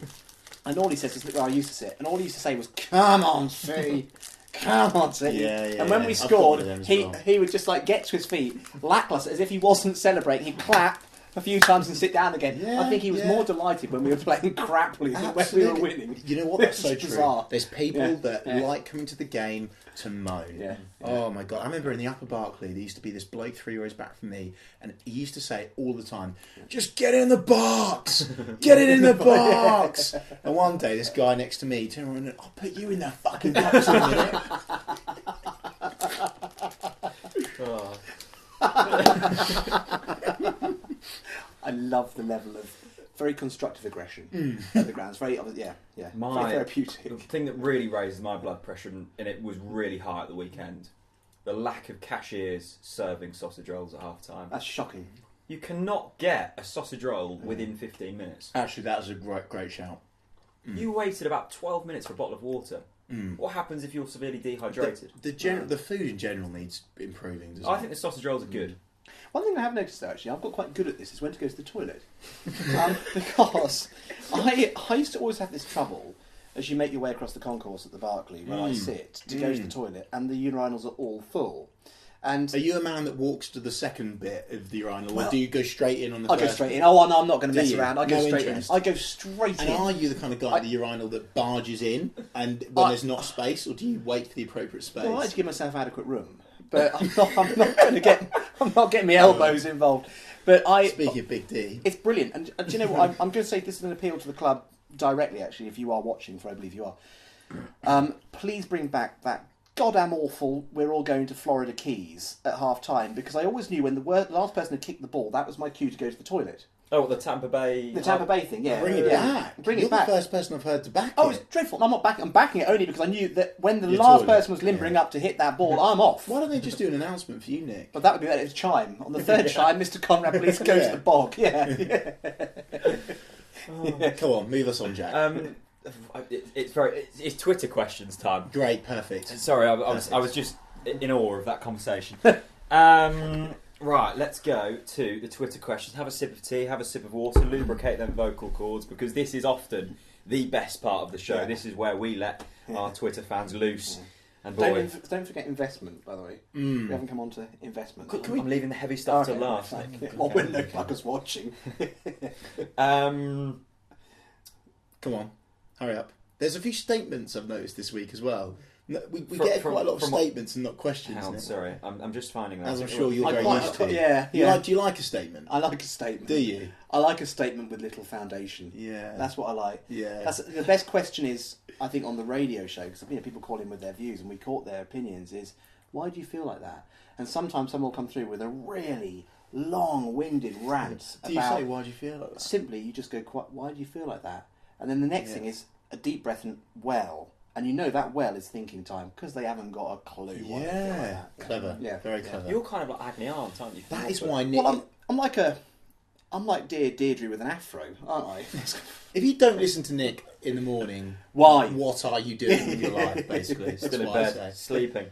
And all he says is where I used to sit. And all he used to say was, "Come on, City. Come on, City." Yeah, and when we scored, he would just like get to his feet, lacklustre, as if he wasn't celebrating. He'd clap a few times and sit down again. I think he was more delighted when we were playing crappily than when we were winning. You know what? That's so true. Bizarre. There's people that like coming to the game to moan. Yeah. Oh my God. I remember in the upper Barclay, there used to be this bloke 3 rows back from me, and he used to say all the time, "Just get in the box! Get it in the box!" And one day, this guy next to me turned around and went, "I'll put you in that fucking box in a minute." I love the level of very constructive aggression at the ground. It's very, very therapeutic. The thing that really raises my blood pressure, and it was really high at the weekend, the lack of cashiers serving sausage rolls at half time. That's shocking. You cannot get a sausage roll within 15 minutes. Actually, that was a great shout. You waited about 12 minutes for a bottle of water. What happens if you're severely dehydrated? The food in general needs improving, doesn't it? I think the sausage rolls are good. One thing I have noticed, though, actually, I've got quite good at this, is when to go to the toilet. Because I used to always have this trouble as you make your way across the concourse at the Barclay, where I sit, to go to the toilet, and the urinals are all full. And are you a man that walks to the second bit of the urinal, or do you go straight in on the first? I go straight in. Oh, no, I'm not going to mess around. I go straight interest. in. I go straight in. And are you the kind of guy at the urinal that barges in, and when there's not space, or do you wait for the appropriate space? Well, I like to give myself adequate room. But I'm not getting my elbows involved. But Speaking of Big D, it's brilliant. And do you know what? I'm going to say this is an appeal to the club directly. Actually, if you are watching, for I believe you are, please bring back that goddamn awful "we're all going to Florida Keys" at half time, because I always knew when the last person had kicked the ball, that was my cue to go to the toilet. Oh, the Tampa Bay... The Tampa Bay thing, yeah. Bring it back. You're the first person I've heard to back it. Oh, it's dreadful. I'm backing it only because I knew that when the last person was limbering up to hit that ball, I'm off. Why don't they just do an announcement for you, Nick? But that would be better. It's chime. On the third chime, Mr. Conrad, please go to the bog. Yeah. Come on, move us on, Jack. It's Twitter questions time. Great, perfect. Sorry, I was just in awe of that conversation. Right, let's go to the Twitter questions. Have a sip of tea, have a sip of water, lubricate them vocal cords, because this is often the best part of the show. Yeah. This is where we let our Twitter fans loose. And boy, don't forget investment, by the way. We haven't come on to investment. I'm leaving the heavy stuff to last. Well, when no fuckers watching. Come on, hurry up. There's a few statements I've noticed this week as well. We get quite a lot of statements and not questions. Sorry, I'm just finding that. As I'm sure you're very used to. Yeah. Do you like a statement? I like a statement. Do you? I like a statement with little foundation. Yeah. That's what I like. Yeah. That's the best question is, I think, on the radio show, because people call in with their views and we caught their opinions, is, why do you feel like that? And sometimes someone will come through with a really long-winded rant. Do you say, why do you feel like that? Simply, you just go, why do you feel like that? And then the next thing is a deep breath and and you know that well is thinking time because they haven't got a clue. Why they feel like that. Clever. Yeah, very clever. You're kind of like Agni Arndt, aren't you? That is why Nick... Well, I'm like Deirdre with an afro, aren't I? If you don't listen to Nick in the morning, why? What are you doing with your life, basically? Still in bed, sleeping.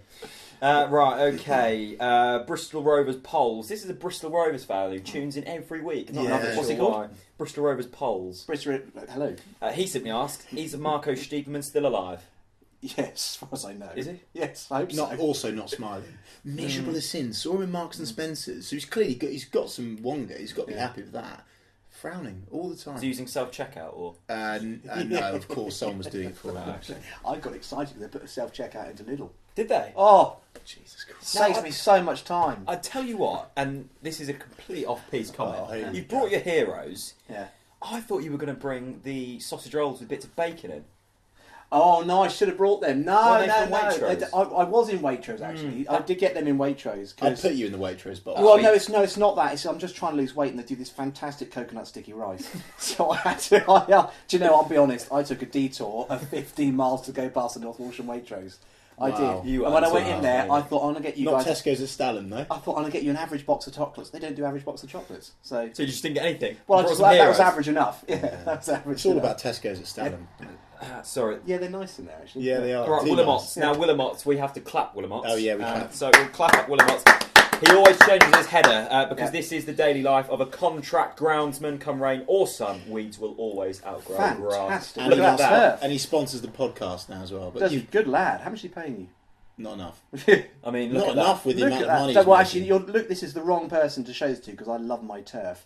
Right, okay. Bristol Rovers polls. This is a Bristol Rovers fan who tunes in every week. What's he called? Bristol Rovers polls. Hello. He simply asked, is Marco Stiepermann still alive? Yes, as far as I know. Is he? Yes, I hope so. Also not smiling. Miserable as sin. Saw him in Marks and Spencer's. So he's got some wonga. He's got to be happy with that. Frowning all the time. Is he using self-checkout or? No, of course someone was doing it for him. I got excited when they put a self-checkout into Lidl. Did they? Oh, Jesus Christ. Saves me so much time. I tell you what, and this is a complete off-piece comment. Oh, you brought your heroes. Yeah. I thought you were going to bring the sausage rolls with bits of bacon in. Oh no, I should have brought them. No. Waitrose? I was in Waitrose actually. I did get them in Waitrose. I put you in the Waitrose box. Well, no, it's not that. I'm just trying to lose weight, and they do this fantastic coconut sticky rice. So I had to. Do you know? I'll be honest. I took a detour of 15 miles to go past the North Walsham Waitrose. I did. And when I went in there, I thought I'm gonna get you not guys. Not Tesco's at Stalin, though. I thought I'm gonna get you an average box of chocolates. They don't do average box of chocolates. So you just didn't get anything. Well, that was average enough. Yeah, that was average. It's all about Tesco's at Stalin. Sorry. Yeah, they're nice in there actually. Yeah, they are. Right, Willamot's. Now Willamot's, we have to clap Willamot's. Oh yeah, we clap. So we'll clap up Willamot's. He always changes his header because this is the daily life of a contract groundsman. Come rain or sun, weeds will always outgrow grass. Fantastic. Look at that. And he sponsors the podcast now as well. But good lad. How much are you paying you? Not enough. I mean, not enough with the amount of money. Well, actually, this is the wrong person to show this to because I love my turf.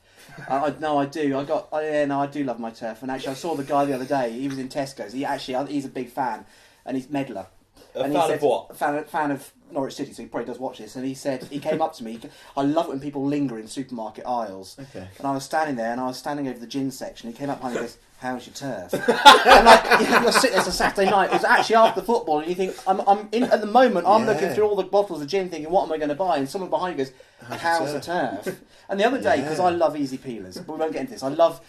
I do. I do love my turf. And actually, I saw the guy the other day. He was in Tesco's. He's a big fan, and he's meddler. Fan of what? Fan of Norwich City, so he probably does watch this. And he said he came up to me. I love it when people linger in supermarket aisles. Okay. And I was standing there, and I was standing over the gin section. He came up behind me and goes, "How's your turf?" I'm like, you're sitting there, it's a Saturday night. It was actually after the football, and you think, I'm in at the moment. I'm looking through all the bottles of gin, thinking, what am I going to buy? And someone behind you goes, "How's the turf?" And the other day, because I love easy peelers, but we won't get into this. I love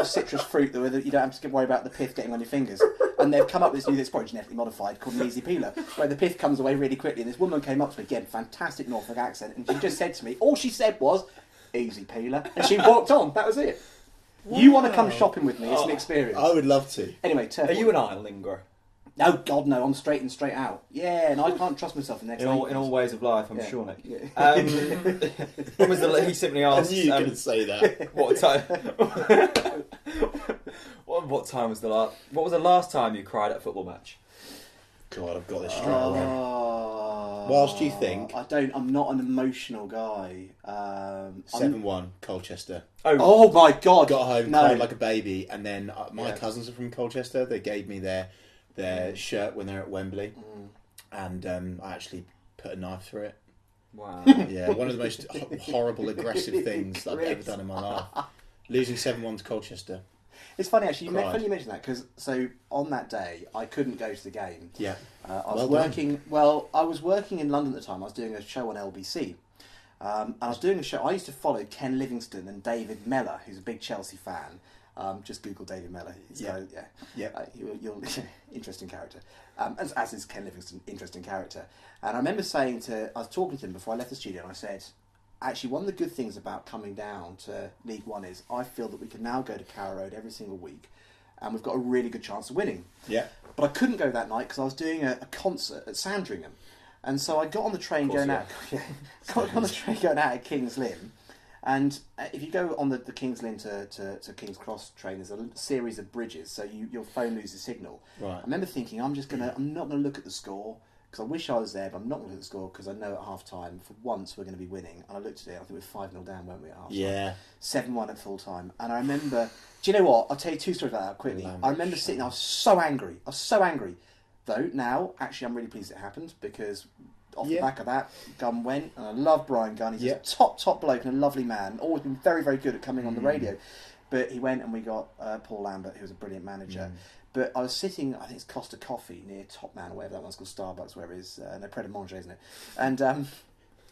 citrus fruit that you don't have to worry about the pith getting on your fingers. And they've come up with this new that's probably genetically modified called an easy peeler, where the pith comes away really quickly. And this woman came up to me again, fantastic Norfolk accent, and she just said to me, all she said was, "Easy peeler," and she walked on. That was it. Wow. You want to come shopping with me? It's an experience. I would love to. Anyway, turf. Are you an aisle lingerer? No, God, no. I'm straight in, straight out. Yeah, and I can't trust myself in the next. In all ways of life, I'm sure, Nick. Yeah. He simply asked. I knew you couldn't say that. What time? What time was the last? What was the last time you cried at a football match? God, I've got this straight away. Whilst you think, I'm not an emotional guy. 7-1 Colchester. Oh my God! Got home, cried like a baby, and then my cousins are from Colchester. They gave me their shirt when they're at Wembley, and I actually put a knife through it. Wow. Yeah, one of the most horrible, aggressive things that I've ever done in my life. Losing 7-1 to Colchester. It's funny actually. Funny you mention that because on that day I couldn't go to the game. Yeah. I was working. Well, I was working in London at the time. I was doing a show on LBC. And I was doing a show. I used to follow Ken Livingstone and David Mellor, who's a big Chelsea fan. Just Google David Mellor. You'll interesting character. As is Ken Livingstone, interesting character. And I remember I was talking to him before I left the studio, and I said, actually, one of the good things about coming down to League One is I feel that we can now go to Carrow Road every single week, and we've got a really good chance of winning. Yeah. But I couldn't go that night because I was doing a concert at Sandringham, and so I got on the train going out. Got on the train going out at King's Lynn, and if you go on the King's Lynn to King's Cross train, there's a series of bridges, so your phone loses signal. Right. I remember thinking, I'm not going to look at the score. because I wish I was there, but I'm not going to look at the score because I know at half-time, for once, we're going to be winning. And I looked at it, I think we were 5-0 down, weren't we, at half-time? Yeah. 7-1 at full-time. And I remember... Do you know what? I'll tell you 2 stories about that quickly. I remember sitting there, I was so angry. Though, now, actually, I'm really pleased it happened, because off the back of that, Gunn went, and I love Brian Gunn. He's a top bloke and a lovely man. Always been very, very good at coming on the radio. But he went, and we got Paul Lambert, who was a brilliant manager. But I was sitting, I think it's Costa Coffee, near Top Man, or whatever that one's called, Starbucks, wherever it is. No, Pret a Manger, isn't it? And I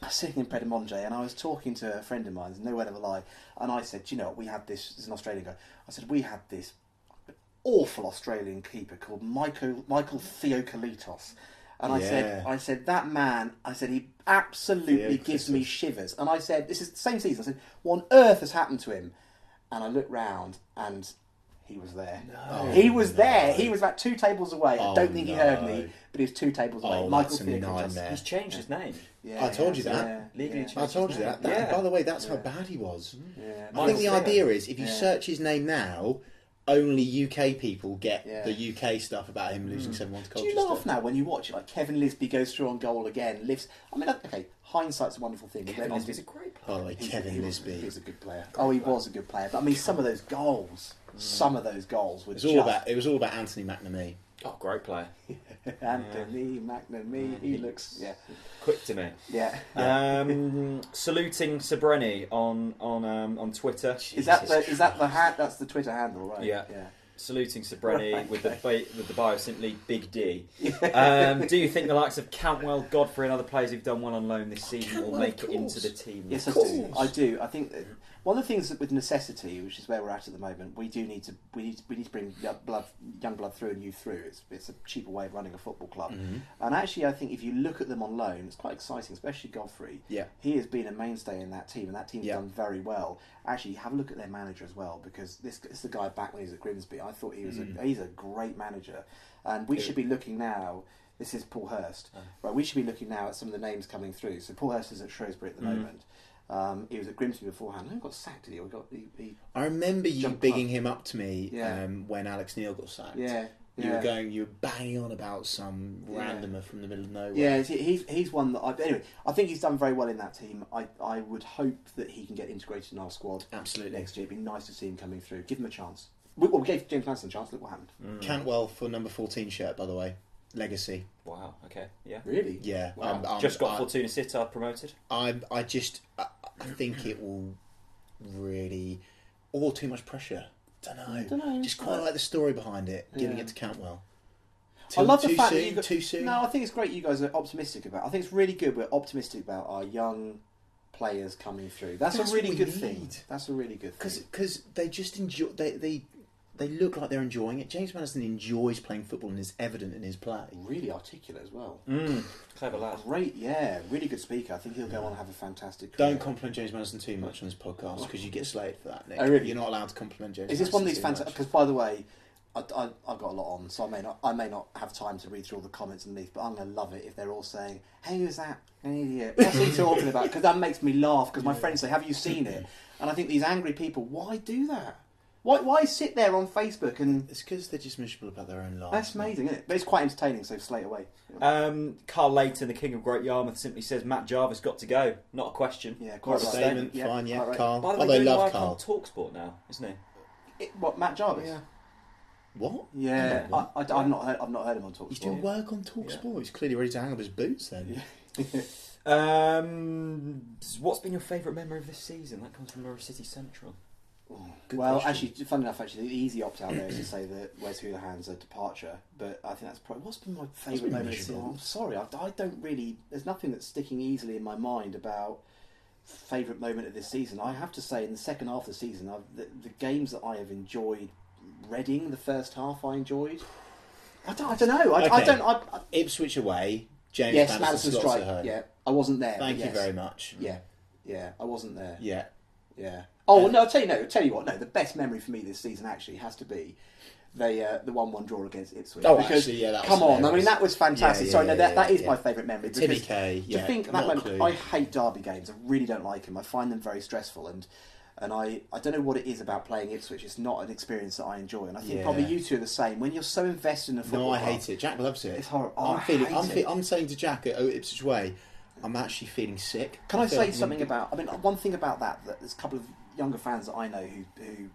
was sitting in Pret a Manger, and I was talking to a friend of mine, there's no word of a lie, and I said, do you know what, we had this is an Australian guy, I said, we had this awful Australian keeper called Michael Theokalitos. And I said, that man, he absolutely gives me shivers. And I said, this is the same season, I said, what on earth has happened to him? And I looked round, and he was there. No. He was there. He was about 2 tables away. I don't think he heard me, but he was 2 tables away. Michael Theokalitos. He's changed his name. Yeah, I told you that. Yeah. Legally changed. I told you that. By the way, that's how bad he was. Yeah. I think the idea is, if you search his name now, only UK people get the UK stuff about him losing 7-1 to Colchester. Do you laugh now when you watch it? Like Kevin Lisby goes through on goal again, lifts. I mean, okay, hindsight's a wonderful thing. Kevin Lisby's a great player. By the way, Kevin Lisby. He was a good player. Oh, he was a good player. But I mean, some of those goals were It was all about Anthony McNamee. Oh, great player. Anthony McNamee. He looks quick to me. Yeah. Saluting Sabreni on Twitter. Is that that's the Twitter handle, right? Yeah. Saluting Sabreni with the bio simply Big D. Do you think the likes of Cantwell, Godfrey, and other players who've done well on loan this season will make it into the team? Yes, I do. I think that one of the things that with necessity, which is where we're at the moment, we need to bring young blood through and youth through. It's a cheaper way of running a football club. And actually, I think if you look at them on loan, it's quite exciting, especially Godfrey. Yeah, he has been a mainstay in that team, and that team's done very well. Actually, have a look at their manager as well, because this is the guy back when he was at Grimsby. I thought he was he's a great manager, and we should be looking now. This is Paul Hurst, right? We should be looking now at some of the names coming through. So Paul Hurst is at Shrewsbury at the moment. He was at Grimsby beforehand. He got sacked, did he? I remember you bigging him up to me when Alex Neil got sacked. Yeah. You were banging on about some randomer from the middle of nowhere. Yeah, he's one that anyway, I think he's done very well in that team. I would hope that he can get integrated in our squad. Absolutely. Next year. It'd be nice to see him coming through. Give him a chance. We gave James Maddison a chance. Look what happened. Cantwell for number 14 shirt, by the way. Legacy. Wow. Okay. Yeah. Really? Yeah. Wow. Just got Fortuna Sittard promoted. I think it will really, or too much pressure. Don't know. Just quite like the story behind it, giving it to Cantwell. I love the fact that you too soon. No, I think it's great. You guys are optimistic about. I think it's really good. We're optimistic about our young players coming through. That's a really good thing. That's a really good thing. Because they just enjoy. They look like they're enjoying it. James Maddison enjoys playing football and is evident in his play. Really articulate as well. Clever lad. Great, really good speaker. I think he'll go on and have a fantastic career. Don't compliment James Maddison too much on this podcast because you get slated for that, Nick. Oh, really? You're not allowed to compliment James Is this one of these fantastic... Because, by the way, I've got a lot on, so I may not have time to read through all the comments underneath, but I'm going to love it if they're all saying, hey, who's that? An idiot. What's he talking about? Because that makes me laugh, because my friends say, have you seen it? And I think these angry people, why do that? Why sit there on Facebook and... It's because they're just miserable about their own lives. That's amazing, isn't it? But it's quite entertaining, so slate away. Carl Layton, the King of Great Yarmouth, simply says Matt Jarvis got to go. Not a question. Yeah, quite a statement. Fine, right. Carl. By the way, doing work on TalkSport now, isn't he? What, Matt Jarvis? Yeah. What? Yeah, I've not heard him on TalkSport. He's doing work on TalkSport. Yeah. He's clearly ready to hang up his boots then. Yeah. What's been your favourite memory of this season? That comes from Norwich City Central. Well, actually, funny enough, the easy opt out there is to say that Wes Hoolahan's a departure, but I think that's probably what's been my favourite moment of the season. I'm sorry, I don't really. There's nothing that's sticking easily in my mind about favourite moment of this season. I have to say, in the second half of the season, the games that I have enjoyed, Reading, the first half I enjoyed. I don't know. Okay. Ipswich away. James Maddison strike. Yeah, I wasn't there. Thank you very much. Yeah, I wasn't there. Yeah. Oh no! I'll tell you what. No, the best memory for me this season actually has to be the 1-1 draw against Ipswich. Oh, because, actually, that come was on! I mean, that was fantastic. That is my favourite memory. Timmy K. To think that moment, I hate derby games. I really don't like them. I find them very stressful. And And I don't know what it is about playing Ipswich. It's not an experience that I enjoy, and I think Yeah. probably you two are the same. When you're so invested in a football, No, I club, hate it. Jack loves it. It's horrible. I'm saying to Jack at Ipswich Way, I'm actually feeling sick. Can I say something about? I mean, one thing about that there's a couple of younger fans that I know who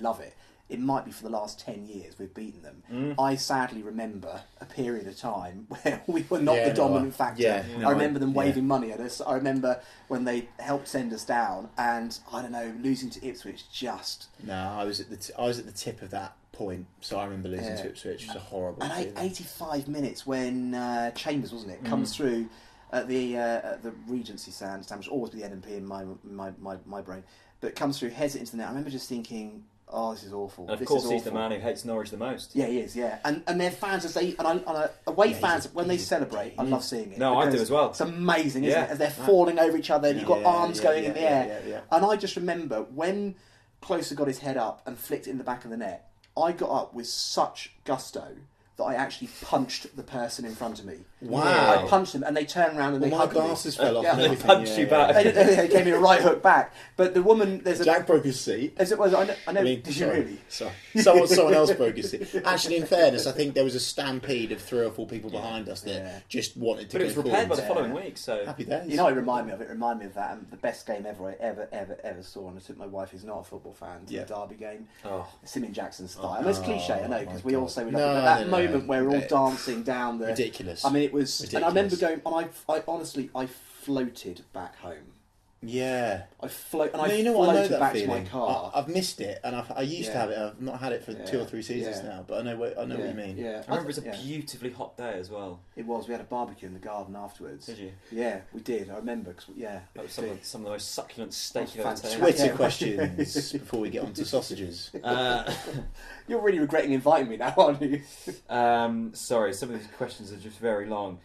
love it. It might be for the last 10 years we've beaten them. I sadly remember a period of time where we were not the dominant factor. Yeah, I remember them waving money at us. I remember when they helped send us down, and I don't know, losing to Ipswich just. No, I was at the tip of that point, so I remember losing to Ipswich. It was a horrible. And 85 minutes when Chambers, wasn't it, comes through at the Regency stand, which always be the NMP in my brain, but comes through, heads it into the net. I remember just thinking, oh, this is awful. And of course, he's the man who hates Norwich the most. Yeah, he is. Yeah, and their fans away fans when they celebrate, I love seeing it. No, I do as well. It's amazing, isn't it? As they're falling over each other, and you've got arms going in the air. Yeah. And I just remember when Closer got his head up and flicked it in the back of the net, I got up with such gusto that I actually punched the person in front of me. Wow. I punched them and they turned around and they my hugged me. glasses fell off. Yeah. And They everything. punched you back. They gave me a right hook back. But the woman, Jack broke his seat. As it was, I know. Did you sorry, really? Sorry. Someone else broke his seat. Actually, in fairness, I think there was a stampede of 3 or 4 people behind us that just wanted to But go it was repaired by forward. the following week, so... Happy days. You know, it reminded me of it. Reminded me of that. And the best game ever saw. And I took my wife, who's not a football fan, to the Derby game. Oh. Simeon Jackson style. I mean, it's cliche, I know, because we all say we love No, it. But that no, moment where we're all dancing down the ridiculous. I mean, it was. Ridiculous. And I remember going. And I honestly, I floated back home. Yeah. I floated I know floated that back feeling. to my car. I've missed it, and I used to have it. I've not had it for 2 or 3 seasons now, but I know what you mean. Yeah, I remember it was a beautifully hot day as well. It was. We had a barbecue in the garden afterwards. Did you? Yeah, we did. I remember. That was some of the most succulent steak you've ever Fantastic. tasted. Twitter questions before we get on to sausages. You're really regretting inviting me now, aren't you? Sorry, some of these questions are just very long.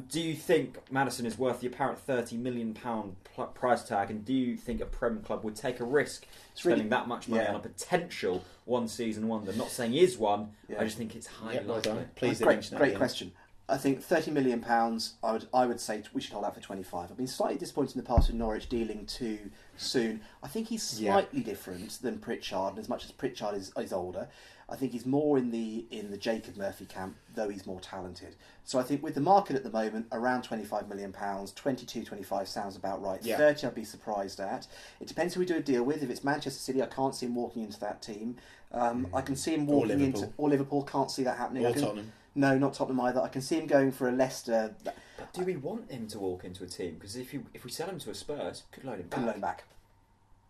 Do you think Maddison is worth the apparent £30 million price tag, and do you think a Prem club would take a risk spending that much money on a potential one-season wonder? I'm not saying he is one, I just think it's highly likely. Please great question. I think £30 million, I would say we should hold out for 25. I've been slightly disappointed in the past with Norwich dealing too soon. I think he's slightly different than Pritchard, and as much as Pritchard is older, I think he's more in the Jacob Murphy camp, though he's more talented. So I think with the market at the moment, around £25 million, 22, 25 sounds about right. 30 I'd be surprised at. It depends who we do a deal with. If it's Manchester City, I can't see him walking into that team. I can see him walking into... Or Liverpool, can't see that happening. Or Tottenham. No, not Tottenham either. I can see him going for a Leicester. But do we want him to walk into a team? Because if we sell him to a Spurs, could loan him back. Could loan back.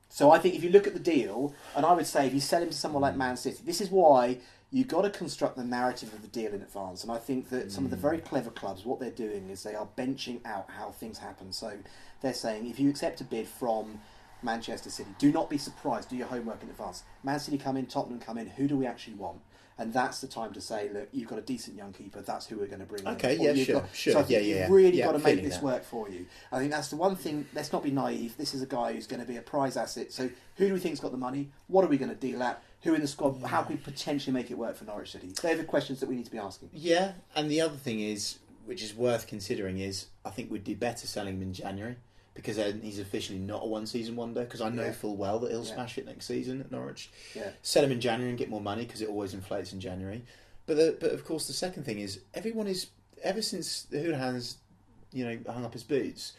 So I think if you look at the deal, and I would say if you sell him to someone like Man City, this is why you've got to construct the narrative of the deal in advance. And I think that some of the very clever clubs, what they're doing is they are benching out how things happen. So they're saying if you accept a bid from Manchester City, do not be surprised, do your homework in advance. Man City come in, Tottenham come in, who do we actually want? And that's the time to say, look, you've got a decent young keeper, that's who we're going to bring in. Okay, yeah, sure. So I think you've really got to make this that. work for you. I think that's the one thing, let's not be naive, this is a guy who's going to be a prize asset, so who do we think's got the money? What are we going to deal at? Who in the squad? How can we potentially make it work for Norwich City? They're the questions that we need to be asking. Yeah, and the other thing is, which is worth considering, is I think we'd do better selling him in January, because then he's officially not a one-season wonder, because I know full well that he'll smash it next season at Norwich. Yeah. Sell him in January and get more money, because it always inflates in January. But of course the second thing is, everyone is, ever since the Hoolahan's hung up his boots,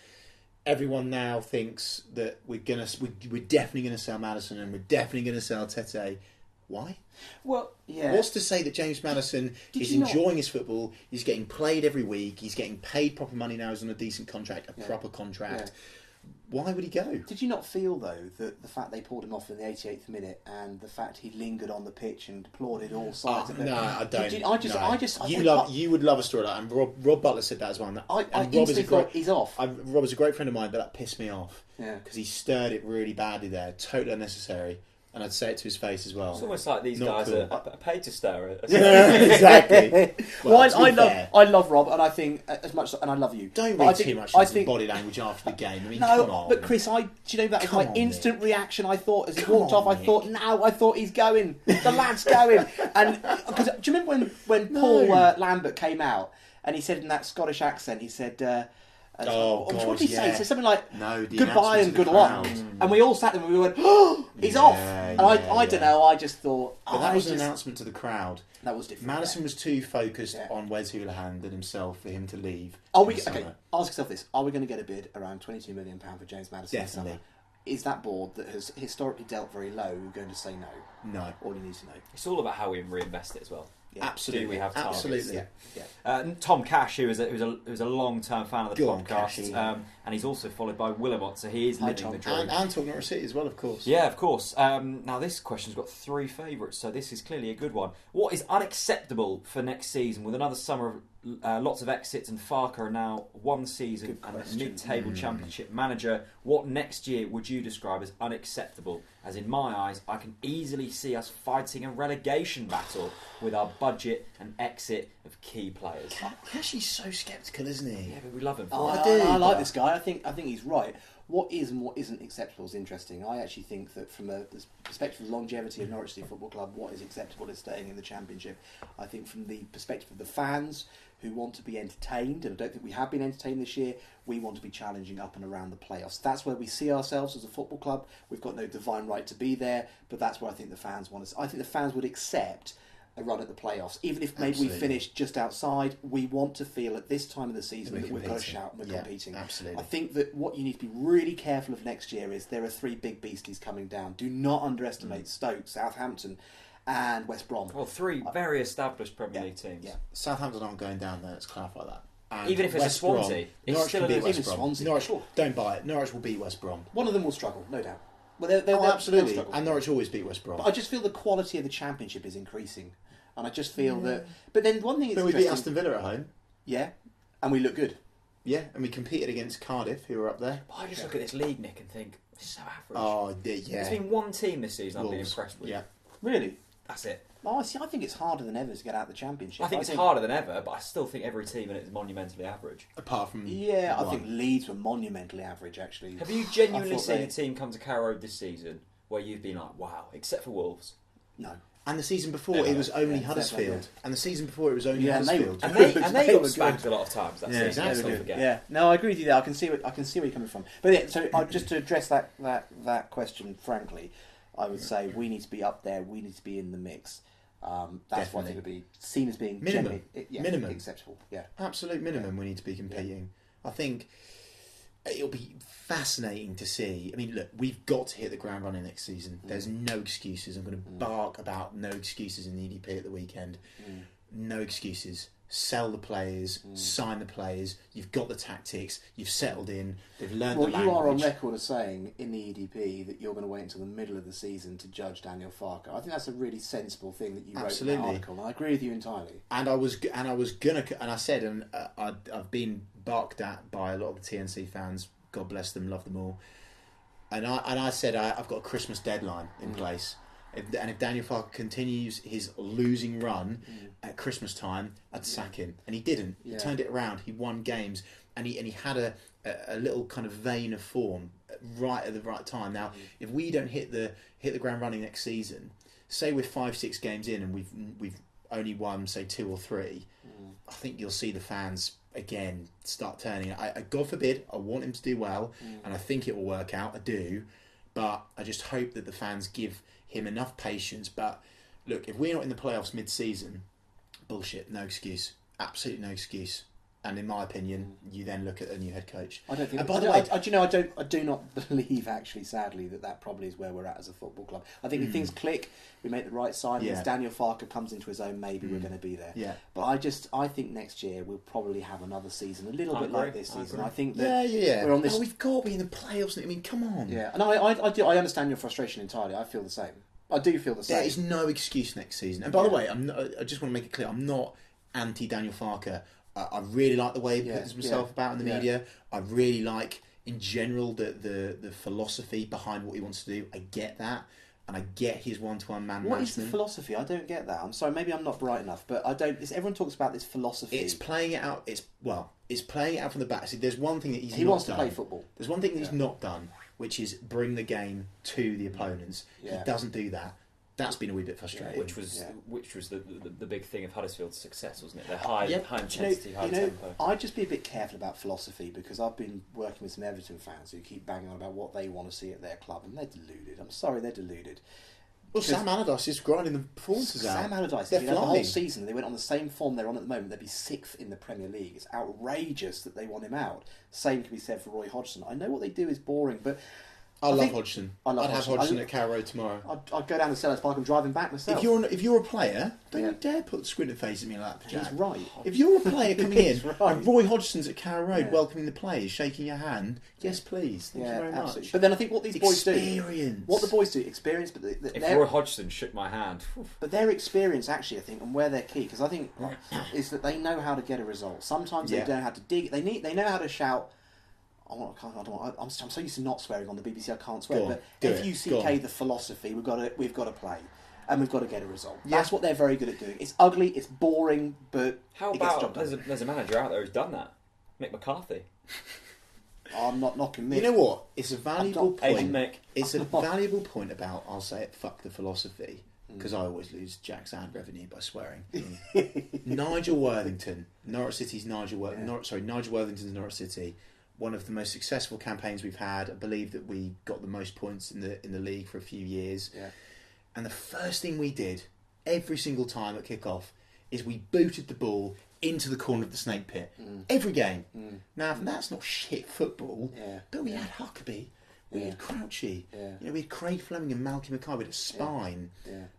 everyone now thinks that we're definitely gonna sell Maddison and we're definitely gonna sell Tete. Why? Well, yeah. What's to say that James Maddison is enjoying his football? He's getting played every week. He's getting paid proper money now. He's on a decent contract, a proper contract. Yeah. Why would he go? Did you not feel, though, that the fact they pulled him off in the 88th minute and the fact he lingered on the pitch and applauded all sides of it? No, I don't. You would love a story like that. And Rob Butler said that as well. I instantly thought he's off. Rob is a great friend of mine, but that pissed me off. Yeah. Because he stirred it really badly there. Totally unnecessary. And I'd say it to his face as well. It's almost like these guys are paid to stir it. Exactly. I love Rob, and I think as much, and I love you. Don't read too much into body language after the game. I mean, come on. But Chris, do you know that was my instant reaction? I thought as he walked off, I thought he's going. The lad's going. And because do you remember when Paul Lambert came out and he said in that Scottish accent, he said, What did he say? He said something like, no, goodbye and good luck. And we all sat there and we went, oh, he's off. And I don't know, I just thought... But that was an announcement to the crowd. That was different. Madison was too focused on Wes Hoolahan than himself for him to leave. Okay, ask yourself this. Are we going to get a bid around £22 million for James Madison this summer? Is that board that has historically dealt very low going to say no? No. All you need to know. It's all about how we reinvest it as well. Yeah. Absolutely, we have targets. Absolutely. Tom Cash, who's a long-term fan of the podcast, and he's also followed by Willamot, so he is living the dream. And Talk Norwich City as well, of course. Yeah, of course. Now this question's got 3 favourites, so this is clearly a good one. What is unacceptable for next season with another summer of lots of exits and Farker are now one season and a mid-table championship manager? What next year would you describe as unacceptable? As in my eyes, I can easily see us fighting a relegation battle with our budget and exit of key players. Cashy's so sceptical, isn't he? Yeah, but we love him. I like this guy. I think he's right. What is and what isn't acceptable is interesting. I actually think that from the perspective of longevity of Norwich City Football Club, what is acceptable is staying in the Championship. I think from the perspective of the fans who want to be entertained, and I don't think we have been entertained this year, we want to be challenging up and around the playoffs. That's where we see ourselves as a football club. We've got no divine right to be there, but that's where I think the fans want us. I think the fans would accept a run at the playoffs. Even if maybe we finish just outside, we want to feel at this time of the season that we've got a shout and we're competing. Absolutely. I think that what you need to be really careful of next year is there are 3 big beasties coming down. Do not underestimate Stoke, Southampton and West Brom. Well, 3 very established Premier League teams. Yeah. Southampton aren't going down there, let's clarify that. And even if it's a Swansea, Norwich can beat West Brom. Swansea. Norwich, don't buy it. Norwich will beat West Brom. One of them will struggle, no doubt. Well, they'll absolutely. struggle. And Norwich always beat West Brom. But I just feel the quality of the Championship is increasing. And I just feel that... But then one thing is... But we beat Aston Villa at home. Yeah. And we look good. Yeah, and we competed against Cardiff, who were up there. But I just look at this league, Nick, and think, it's so average. Oh, yeah. There's been one team this season I've been impressed with. Yeah. Really? That's it. Well, I think it's harder than ever to get out of the Championship. I think it's harder than ever, but I still think every team in it is monumentally average. Apart from I think Leeds were monumentally average, actually. Have you genuinely seen a team come to Carrow Road this season where you've been like, wow, except for Wolves? No. And the season before it was only Huddersfield. And the season before it was only Huddersfield. And they got spanked a lot of times that season. Exactly. Yeah. No, I agree with you there. I can see where you're coming from. But yeah, so just to address that question frankly, I would say we need to be up there. We need to be in the mix. That's what I think would be seen as being minimum acceptable. Yeah, absolute minimum. We need to be competing. I think it'll be fascinating to see. I mean, look, we've got to hit the ground running next season. There's no excuses. I'm going to bark about no excuses in the EDP at the weekend. No excuses. Sell the players, sign the players. You've got the tactics. You've settled in. They've learned the language. You are on record as saying in the EDP that you're going to wait until the middle of the season to judge Daniel Farker. I think that's a really sensible thing that you wrote in the article, and I agree with you entirely. And I said, and I've been barked at by a lot of the TNC fans. God bless them, love them all. And I said I've got a Christmas deadline in place. And if Daniel Farker continues his losing run at Christmas time, I'd sack him. And he didn't. He turned it around. He won games, and he had a little kind of vein of form right at the right time. Now, if we don't hit the ground running next season, say we're 5-6 games in and we've only won say 2 or 3, I think you'll see the fans again start turning. God forbid, I want him to do well, and I think it will work out. I do, but I just hope that the fans give him enough patience. But look, if we're not in the playoffs mid-season, bullshit, no excuse, absolutely no excuse. And in my opinion, you then look at a new head coach. I don't think. By the way, I do not believe actually, sadly, that probably is where we're at as a football club. I think if things click, we make the right signings. Daniel Farker comes into his own. Maybe we're going to be there. Yeah. But I think next year we'll probably have another season a little bit like this season. I think that we're on this. Oh, we've got to be in the playoffs. I mean, come on. Yeah. And I understand your frustration entirely. I feel the same. I do feel the same. There is no excuse next season. And by the way, I just want to make it clear, I'm not anti Daniel Farker. I really like the way he puts himself about in the media. I really like, in general, the philosophy behind what he wants to do. I get that, and I get his one-to-one management. What is the philosophy? I don't get that. I'm sorry, maybe I'm not bright enough, but I don't. Everyone talks about this philosophy. It's playing it out. It's playing it out from the back. See, there's one thing that he wants to play football. There's one thing that he's not done, which is bring the game to the opponents. He doesn't do that. That's been a wee bit frustrating. Which was the big thing of Huddersfield's success, wasn't it? They're high intensity, high tempo. I'd just be a bit careful about philosophy, because I've been working with some Everton fans who keep banging on about what they want to see at their club, and they're deluded. I'm sorry, they're deluded. Well, Sam Allardyce is grinding the performances out. Sam Allardyce, the whole season, they went on the same form they're on at the moment. They'd be 6th in the Premier League. It's outrageous that they want him out. Same can be said for Roy Hodgson. I know what they do is boring, but I love Hodgson. I'd have Hodgson at Carrow Road tomorrow. I'd go down to Sellers Park and drive him back myself. If you're a player, don't you dare put the squinted face at me like that, Jack. He's right. If you're a player coming in right. and Roy Hodgson's at Carrow Road welcoming the players, shaking your hand, yes please, thank you very absolutely. much. But then I think what these boys do, what the boys do, experience. But if Roy Hodgson shook my hand, but their experience actually, I think, and where they're key, because I think is that they know how to get a result. Sometimes they don't know how to dig. They know how to shout. I'm so used to not swearing on the BBC. I can't swear. FUCK, the philosophy. We've got to play, and we've got to get a result. Yeah. That's what they're very good at doing. It's ugly, it's boring, but how about there's a manager out there who's done that? Mick McCarthy. I'm not knocking Mick. You know what? It's a valuable point. Mick. It's a valuable point about, I'll say it, fuck the philosophy, because I always lose Jack's ad revenue by swearing. Nigel Worthington, Norwich City's Nigel Worthington's Norwich City. One of the most successful campaigns we've had. I believe that we got the most points in the league for a few years. Yeah. And the first thing we did every single time at kick-off is we booted the ball into the corner of the snake pit. Every game. Now, that's not shit football, but we had Huckabee, we had Crouchy, we had Craig Fleming and Malky Mackay with a spine.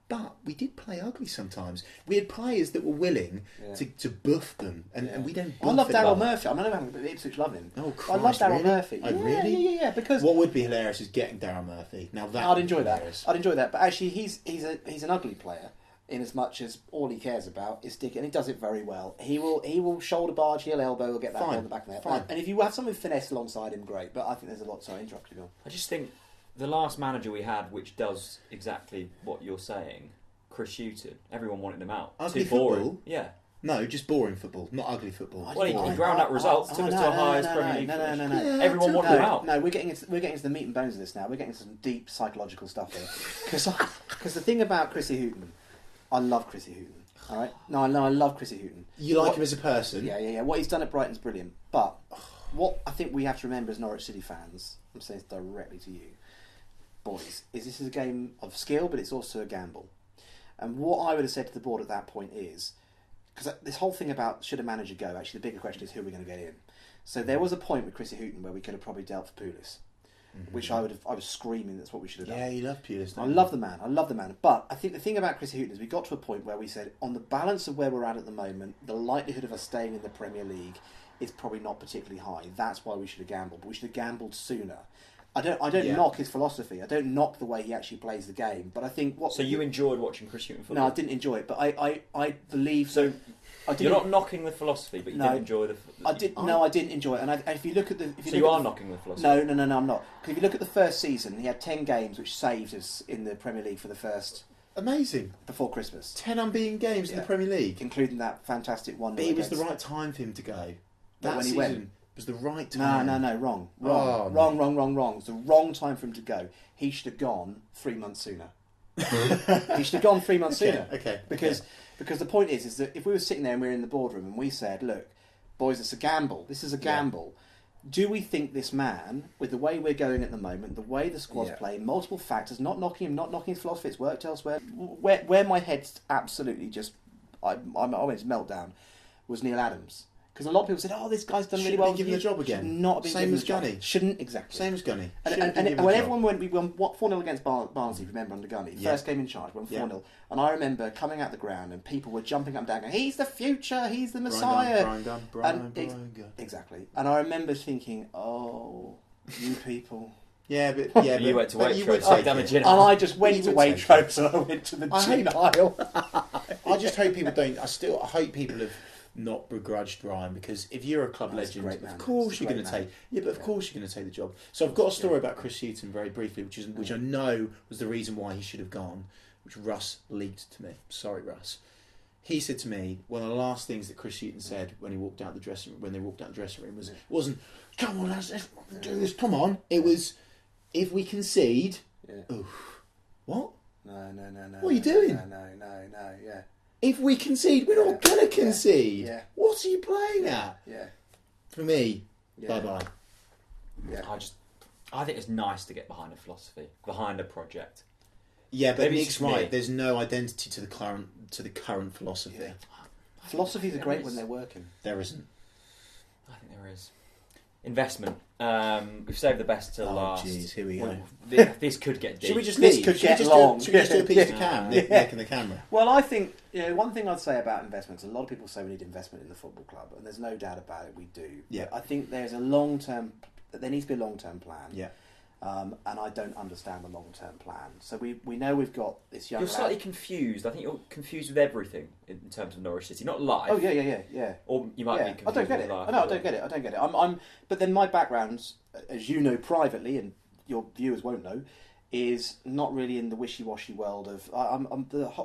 But we did play ugly sometimes. We had players that were willing to buff them, and we don't buff. I love Daryl Murphy. I know Ipswich love him. Oh, Christ, I love Daryl Murphy. Really? Because what would be hilarious is getting Daryl Murphy. Now that I'd enjoy that. But actually, he's an ugly player. In as much as all he cares about is sticking, and he does it very well. He will shoulder barge, he'll elbow, he'll get that ball in the back of the head. Fine. And if you have something finesse alongside him, great. But I think there's a lot. Sorry, interrupt you. I just think the last manager we had, which does exactly what you're saying, Chris Hughton. Everyone wanted him out. Ugly Too boring. football? Yeah. No, just boring football, not ugly football. Well, he ground out results, took us to a highest Premier League. No. Everyone wanted him out. No, we're getting into the meat and bones of this now. We're getting into some deep psychological stuff here. Because the thing about Chrissy Hughton, I love Chrissy Hughton. All right? No, I love Chrissy Hughton. You like him as a person? Yeah. What he's done at Brighton's brilliant. But what I think we have to remember as Norwich City fans, I'm saying this directly to you, boys, is this is a game of skill, but it's also a gamble. And what I would have said to the board at that point is, because this whole thing about should a manager go, actually the bigger question is who are we going to get in. So there was a point with Chrissy Hughton where we could have probably dealt for Pulis. Which I was screaming that's what we should have done. Yeah, you love Pulis. I love the man. But I think the thing about Chris Hughton is we got to a point where we said, on the balance of where we're at the moment, the likelihood of us staying in the Premier League is probably not particularly high. That's why we should have gambled. But we should have gambled sooner. I don't knock his philosophy. I don't knock the way he actually plays the game. But I think So you enjoyed watching Chris Hughton football? No, I didn't enjoy it. But I believe so. You're not knocking the philosophy, but you didn't enjoy the. I didn't enjoy it. And if you look at the, you are knocking the philosophy. No, I'm not. Because if you look at the first season, he had 10 games which saved us in the Premier League for the first. Amazing. Before Christmas. 10 unbeaten games in the Premier League, including that fantastic one. But it was the right time for him to go. That when he went was the right time. No, wrong. It was the wrong time for him to go. He should have gone 3 months sooner. He should have gone 3 months sooner. Okay. Because the point is that if we were sitting there and we were in the boardroom and we said, look, boys, it's a gamble. This is a gamble. Do we think this man, with the way we're going at the moment, the way the squad's playing, multiple factors, not knocking him, not knocking his philosophy, it's worked elsewhere, where my head's absolutely just, I went to meltdown, was Neil Adams. Because a lot of people said, "Oh, this guy's done really well." Shouldn't be given the job again. Should not be same as Gunny. Shouldn't exactly. Same as Gunny. And when everyone went, we won 4-0 against Barnsley. Remember under Gunny, first game in charge, won 4-0. And I remember coming out the ground and people were jumping up and down, going, "He's the future. He's the Messiah." Brian Gunn. Exactly. And I remember thinking, "Oh, you people." But you went to Waitrose. And I just went to Waitrose, and I went to the gin aisle. I just hope people don't. I hope people have not begrudged Brian, because if you're a club legend, of course you're going to take. Yeah, but of course you're going to take the job. So I've got a story about Chris Hughton very briefly, which I know was the reason why he should have gone, which Russ leaked to me. Sorry, Russ. He said to me, one of the last things that Chris Hughton said when they walked out the dressing room wasn't, "Come on, lads, let's do this. Come on." It was, "If we concede, oof, what? No. What are you doing? No. Yeah. If we concede, we're not going to concede. Yeah. What are you playing at? Yeah. For me, Yeah. bye-bye. Yeah. I think it's nice to get behind a philosophy, behind a project. Yeah, but Maybe Nick's right. me. There's no identity to the current philosophy. Yeah. Philosophies are great when they're working. There isn't. I think there is. Investment. We've saved the best till last. Jeez, here we go. This could get deep. Should we just This leave? could Should we get just long. should we just do a piece to Cam, Nick and the camera? Well, I think one thing I'd say about investments. A lot of people say we need investment in the football club, and there's no doubt about it. We do. Yeah. But I think there's a long-term. There needs to be a long-term plan. Yeah. And I don't understand the long-term plan. So we know we've got this young. You're slightly confused. I think you're confused with everything in terms of Norwich City, not life. Oh yeah. Or you might be confused I don't get with it. life. I don't get it. I'm. But then my background, as you know privately, and your viewers won't know, is not really in the wishy-washy world of.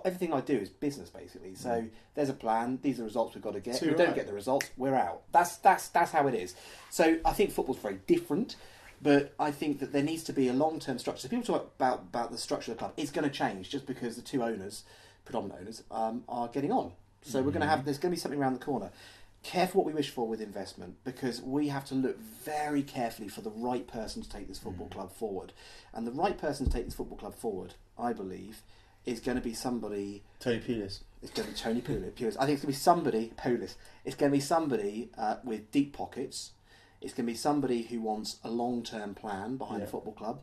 Everything I do is business basically. So there's a plan. These are the results we've got to get. If we don't get the results, we're out. That's how it is. So I think football's very different. But I think that there needs to be a long-term structure. So people talk about the structure of the club. It's going to change just because the two owners, predominant owners, are getting on. So we're going to have. There's going to be something around the corner. Careful what we wish for with investment, because we have to look very carefully for the right person to take this football club forward. And the right person to take this football club forward, I believe, is going to be somebody. Tony Pulis. It's going to be Tony Pulis. I think it's going to be somebody. Pulis. It's going to be somebody with deep pockets. It's going to be somebody who wants a long-term plan behind a football club.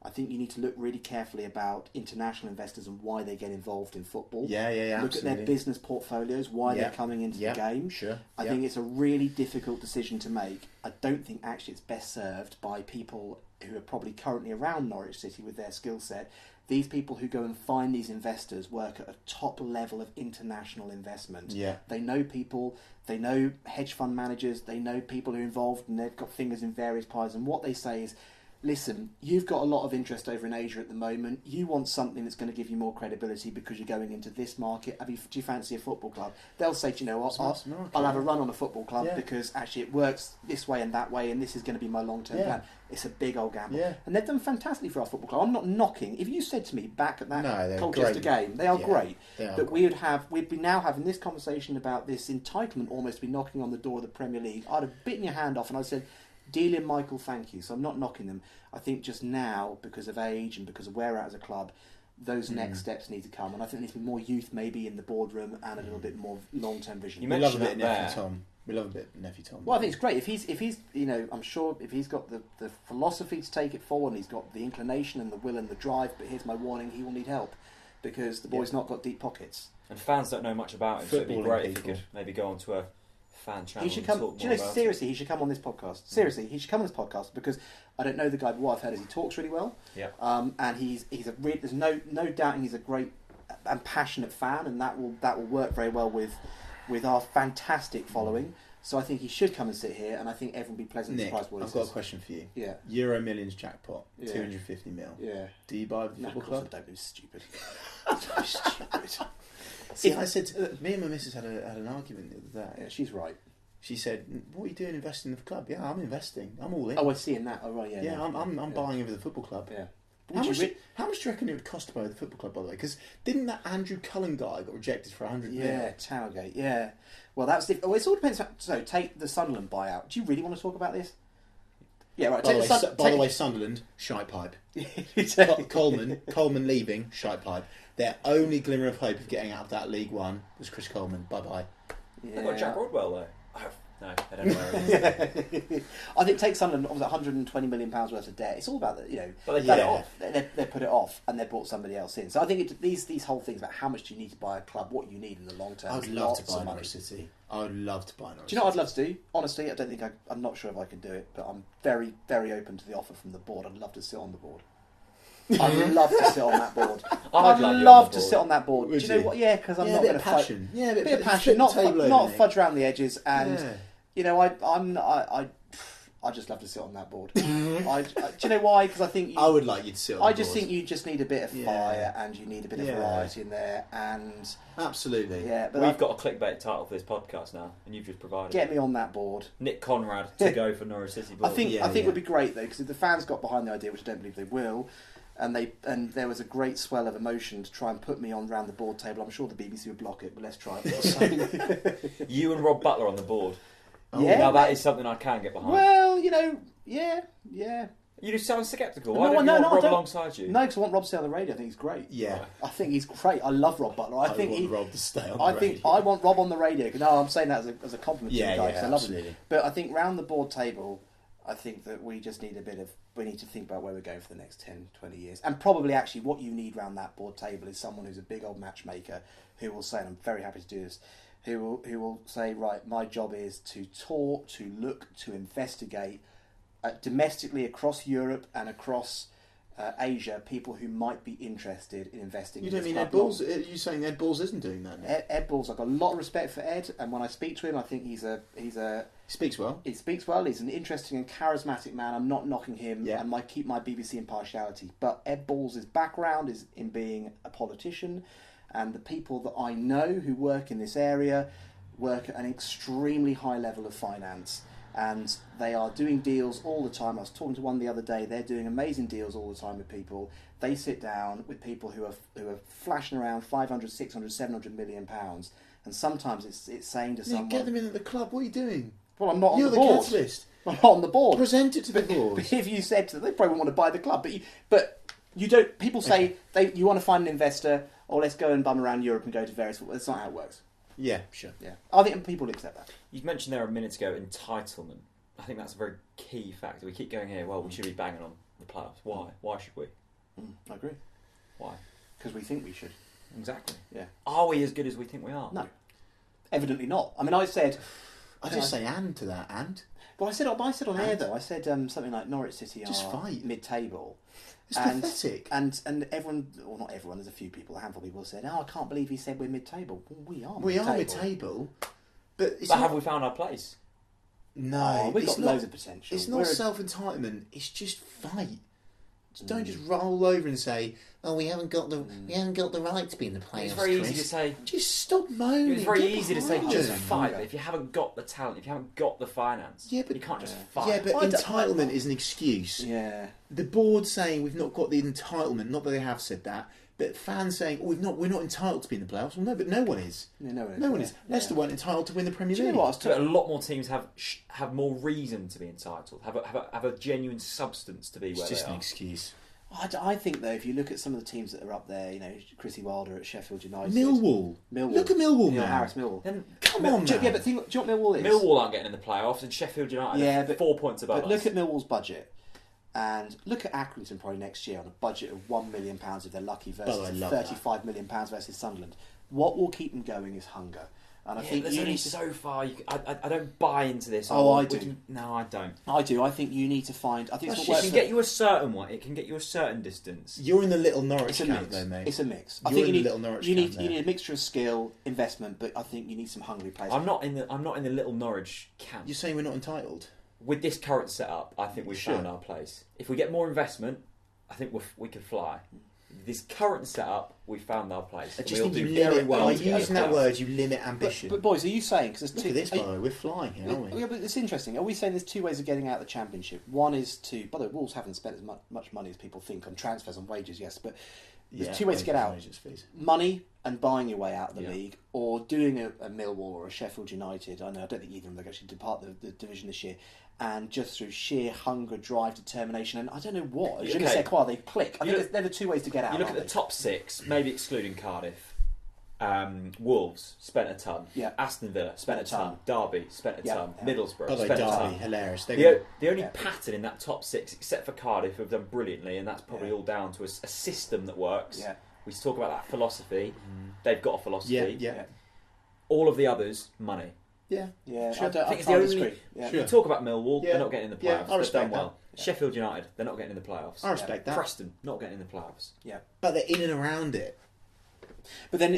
I think you need to look really carefully about international investors and why they get involved in football. Yeah, Look absolutely. at their business portfolios, why they're coming into the game. Sure. I think it's a really difficult decision to make. I don't think actually it's best served by people who are probably currently around Norwich City with their skill set. These people who go and find these investors work at a top level of international investment. Yeah. They know people, they know hedge fund managers, they know people who are involved, and they've got fingers in various pies. And what they say is, listen, you've got a lot of interest over in Asia at the moment. You want something that's going to give you more credibility because you're going into this market. Do you fancy a football club? They'll say, do you know what, I'll have a run on a football club because actually it works this way and that way, and this is going to be my long-term plan. It's a big old gamble. Yeah. And they've done fantastically for our football club. I'm not knocking. If you said to me back at that Colchester game, they are great. But we'd be now having this conversation about this entitlement almost to be knocking on the door of the Premier League. I'd have bitten your hand off and I'd said, Delia and Michael, thank you. So I'm not knocking them. I think just now, because of age and because of where we're at as a club, those next steps need to come. And I think there needs to be more youth maybe in the boardroom and a little bit more long-term vision. You We love a mentioned bit of Nephew Tom. We love a bit of Nephew Tom. Well, I think it's great. If he's I'm sure if he's got the philosophy to take it forward and he's got the inclination and the will and the drive, but here's my warning, he will need help because the boy's not got deep pockets. And fans don't know much about him, so it'd be great if he could maybe go onto a fan channel. He should come. And talk Do you more know? about Seriously, he should come on this podcast. Seriously, he should come on this podcast because I don't know the guy, but what I've heard is he talks really well. Yeah. And there's no doubting he's a great and passionate fan, and that will work very well with our fantastic following. So I think he should come and sit here, and I think everyone will be pleasantly Nick, surprised. I've got a question for you. Yeah. Euro Millions jackpot, 250 mil. Yeah. Do you buy the football club? I don't. It's stupid. It's stupid. See, I said me and my missus had an argument the other day. Yeah, she's right. She said, "What are you doing investing in the club?" Yeah, I'm investing. I'm all in. Oh, I see in that. Oh, right. Yeah. Yeah, I'm buying over the football club. Yeah. How much do you reckon it would cost to buy the football club, by the way? Because didn't that Andrew Cullen guy got rejected for 100 mil? Yeah, Towergate. Yeah. Well, that's it all depends. So take the Sunderland buyout. Do you really want to talk about this? Yeah, right. By the way, Sunderland, shite pipe. Coleman leaving, shite pipe. Their only glimmer of hope of getting out of that League One was Chris Coleman. Bye bye. They've got Jack Rodwell though. No, I don't know where it is. I think take Sunderland, obviously 120 million pounds worth of debt. It's all about the, But they put it off. They put it off and they brought somebody else in. So I think these whole things about how much do you need to buy a club, what you need in the long term. I would love to buy Norwich City. I would love to buy Norwich. Do you know what I'd love to do? Honestly, I don't think I'm not sure if I could do it, but I'm very, very open to the offer from the board. I'd love to sit on the board. I'd love to sit on that board. I'd love to sit on that board. Do you know what? Yeah, because I'm not going to fight. Yeah, a bit of passion. Not fudge around the edges. And I just love to sit on that board. Do you know why? Because I think I would like you to sit on the board. I just think you just need a bit of fire and you need a bit of variety in there. And absolutely. Yeah, but we've got a clickbait title for this podcast now, and you've just provided. Get me on that board. Nick Conrad to go for Norwich City board. I think it would be great though, because if the fans got behind the idea, which I don't believe they will, and there was a great swell of emotion to try and put me on round the board table. I'm sure the BBC would block it, but let's try it. You and Rob Butler on the board. Yeah, now that is something I can get behind. Well, yeah. You just sound sceptical. No, Why don't you want Rob I don't. alongside you? No, because I want Rob to stay on the radio. I think he's great. Yeah. I think he's great. I love Rob Butler. I want Rob to stay on the radio. think I want Rob on the radio. No, I'm saying that as a compliment to the guy, because I love absolutely. him. But I think round the board table, I think that we just need we need to think about where we're going for the next 10, 20 years. And probably actually what you need round that board table is someone who's a big old matchmaker who will say, and I'm very happy to do this, who will say, right, my job is to talk, to look, to investigate domestically across Europe and across Asia, people who might be interested in investing. You in don't this mean club. Ed Balls? Are you saying Ed Balls isn't doing that now? Ed Balls, I've got a lot of respect for Ed, and when I speak to him, I think he speaks well. He speaks well. He's an interesting and charismatic man. I'm not knocking him, Yeah. and I keep my BBC impartiality. But Ed Balls' background is in being a politician, and the people that I know who work in this area work at an extremely high level of finance. And they are doing deals all the time. I was talking to one the other day. They're doing amazing deals all the time with people. They sit down with people who are flashing around 500, 600, 700 million pounds. And sometimes it's saying to someone, get them in at the club. What are you doing? well, I'm not on You're the the board. catalyst. I'm not on the board. Present it to the But board. if you said to them, they probably want to buy the club. But you don't. People say you want to find an investor, or let's go and bum around Europe and go to various. That's not how it works. Yeah, sure. Yeah, I think people accept that. You mentioned there a minute ago entitlement. I think that's a very key factor. We keep going here, well, we should be banging on the playoffs. Why? Why should we? I agree. Why? Because we think we should. Exactly. Yeah. Are we as good as we think we are? No. Evidently not. I mean, I said. I just say and to that, and. Well, I said on air though. I said something like Norwich City Just are fight. mid-table. It's pathetic. And everyone, or not everyone, there's a few people, a handful of people said, "Oh, I can't believe he said we're mid-table." Well, we are. We mid-table. are mid-table, but it's But not, have we found our place? No, we've it's got not, loads of potential. It's not self-entitlement. It's just fight. Don't just roll over and say, "Oh, we haven't got the right to be in the playoffs." It's very Chris. easy to say. Just stop moaning. It's very Get easy to say behind just them. fight, but if you haven't got the talent, if you haven't got the finance, Yeah, but- you can't just fight. Yeah, but I don't- entitlement is an excuse. Yeah. The board saying we've not got the entitlement, not that they have said that, but fans saying, "Oh, we're not entitled to be in the playoffs." Well, no, but no one is. Yeah, no one is. Leicester weren't entitled to win the Premier Do you League. know what? I was But a lot more teams have more reason to be entitled, have a genuine substance to be It's where just they an are. excuse. I think though, if you look at some of the teams that are up there, Chrissy Wilder at Sheffield United, Millwall. Look at Millwall now. Harris Millwall. Then Come on, Do you, man. yeah, but do you know what Millwall is? Millwall aren't getting in the playoffs, and Sheffield United are 4 points above But look us. at Millwall's budget, and look at Accrington probably next year on a budget of £1 million if they're lucky Oh, I versus love £35 million versus Sunderland. What will keep them going is hunger, and I Yeah, think there's you only need to. so far. I don't buy into this. Oh, I We do. No, I don't. I do. I think you need to find. I think it's It what works can for- get you a certain one. It can get you a certain distance. You're in the little Norwich It's a camp, mix. though, mate. It's a mix. You're I think in you the need little Norwich you camp need there. you need a mixture of skill, investment, but I think you need some hungry players. I'm not in the little Norwich camp. You're saying we're not entitled? With this current setup, I think we've Sure. found our place. If we get more investment, I think we could fly. This current setup, we found our place. I just We'll think do you very limit, well. by to get using the that playoffs. word, you limit ambition. But boys, are you saying because there's Look two? at this, are by you- the way. We're flying here, aren't we? Yeah, but it's interesting. Are we saying there's two ways of getting out of the Championship? One is to, by the way, Wolves haven't spent as much money as people think on transfers and wages, yes, but there's two ways to get out. Wages fees. Money and buying your way out of the Yeah. league, or doing a Millwall or a Sheffield United. I don't think either of them are actually depart the division this year, and just through sheer hunger, drive, determination, and I don't know what. Je ne sais quoi, they click. I You think look- they're the two ways to get out. You look at aren't the they? top six, maybe excluding Cardiff. Wolves spent a ton. Yeah. Aston Villa spent a ton. Derby spent a Yeah. ton. Yeah. Middlesbrough By the way, spent a Derby, ton. hilarious. The only Yeah. pattern in that top six, except for Cardiff, who have done brilliantly, and that's probably Yeah. all down to a system that works. Yeah. We talk about that philosophy. They've got a philosophy. Yeah. All of the others, money. Yeah. Yeah, Sure. I don't. I I think it's can't the only- disagree. Yeah. Sure. You talk about Millwall, Yeah. they're not getting in the Yeah, playoffs. I respect They've done well. that. Sheffield United, they're not getting in the playoffs. I respect that. Preston, not getting in the playoffs. Yeah. But they're in and around it. But then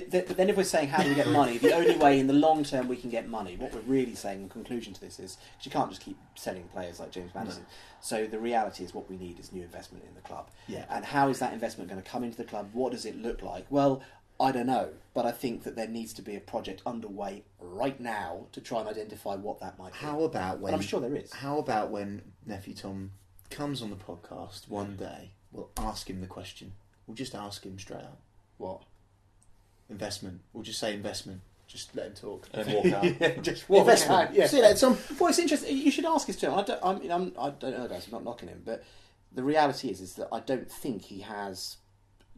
if we're saying how do we get money, the only way in the long term we can get money, what we're really saying in conclusion to this is, because you can't just keep selling players like James Maddison. So the reality is what we need is new investment in the club. Yeah. And how is that investment going to come into the club? What does it look like? Well, I don't know, but I think that there needs to be a project underway right now to try and identify what that might be. How about when? And I'm sure there is. How about when nephew Tom comes on the podcast one day, we'll ask him the question. We'll just ask him straight out. What? Investment. We'll just say investment. Just let him talk. And then walk out. Yeah, just walk Investment. out, yeah. See you later, Tom. Well, it's interesting. You should ask his term. I don't know, guys. I'm not knocking him, but the reality is that I don't think he has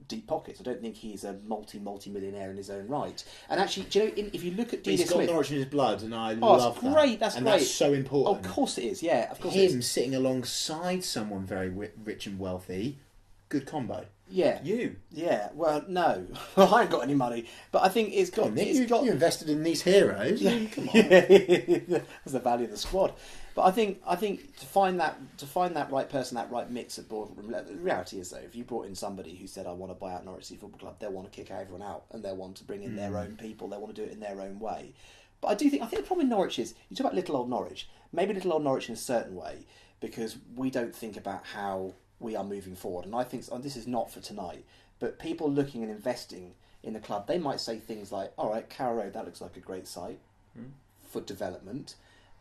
deep pockets. I don't think he's a multi-millionaire in his own right. And actually, do you know, if you look at He's Dean got Smith, Norwich in his blood, and I oh, love it's great. that. That's and great. That's so important. Of course it is. Yeah, of course it Him is. sitting alongside someone very rich and wealthy, good combo. Yeah. You. Yeah. Well, no. Well, I ain't got any money, but I think it's got. Come on, Nick, it's you got. you invested in these heroes. Yeah. Come on. That's the value of the squad. But I think to find that right person, that right mix at boardroom. The reality is though, if you brought in somebody who said, "I want to buy out Norwich City Football Club," they'll want to kick everyone out, and they'll want to bring in their own people. They want to do it in their own way. But I think the problem in Norwich is you talk about little old Norwich. Maybe little old Norwich in a certain way because we don't think about how we are moving forward. And I think this is not for tonight. But people looking and investing in the club, they might say things like, all right, Carrow Road, that looks like a great site for development.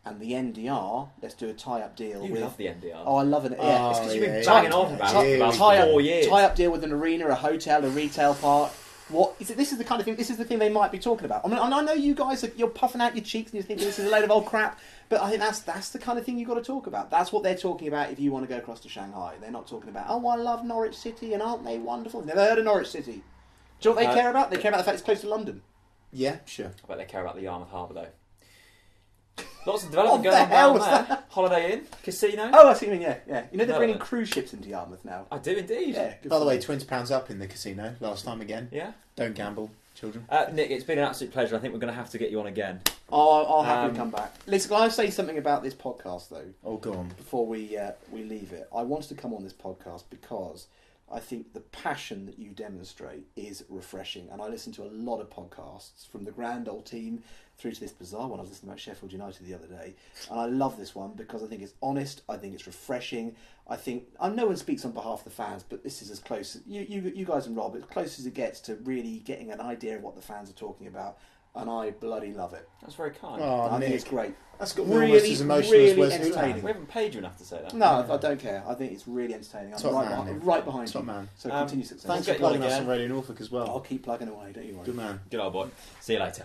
And the NDR, let's do a tie-up deal You with... love the NDR. Oh, I love it. Yeah. It's because you've been yeah, banging yeah. on about it for about Tie-up 4 years. Tie-up deal with an arena, a hotel, a retail park. What is it? This is the kind of thing. This is the thing they might be talking about. I mean, I know you guys you're puffing out your cheeks and you're thinking this is a load of old crap. But I think that's the kind of thing you've got to talk about. That's what they're talking about if you want to go across to Shanghai. They're not talking about, oh, I love Norwich City and aren't they wonderful? Never heard of Norwich City. Do you know what they care about? They care about the fact it's close to London. Yeah, sure. I bet they care about the Yarmouth Harbour though. Lots of development What going on the hell down was there. Holiday Inn, casino. Oh, I see what you mean, yeah. You know they're No, bringing no. cruise ships into Yarmouth now. I do indeed. Yeah. good By for the way, them. £20 up in the casino last time again. Yeah. Don't gamble, children. Nick, it's been an absolute pleasure. I think we're going to have to get you on again. I'll happily come back. Listen, can I say something about this podcast though? Oh, go on. Before we leave it, I wanted to come on this podcast because I think the passion that you demonstrate is refreshing. And I listen to a lot of podcasts from the grand old team through to this bizarre one I was listening about Sheffield United the other day. And I love this one because I think it's honest, I think it's refreshing. I think, no one speaks on behalf of the fans, but this is as close, you guys and Rob, as close as it gets to really getting an idea of what the fans are talking about. And I bloody love it. That's very kind. Oh, I Nick. think it's great. That's got me almost as emotional as Wes entertaining. Hoolahan. We haven't paid you enough to say that. No, I don't care. I think it's really entertaining. I'm Top man. right behind Top you. man. So continue success. Thanks We'll for get you on plugging us again. on Radio Norfolk as well. I'll keep plugging away, don't you worry. Good man. Good old boy. See you later.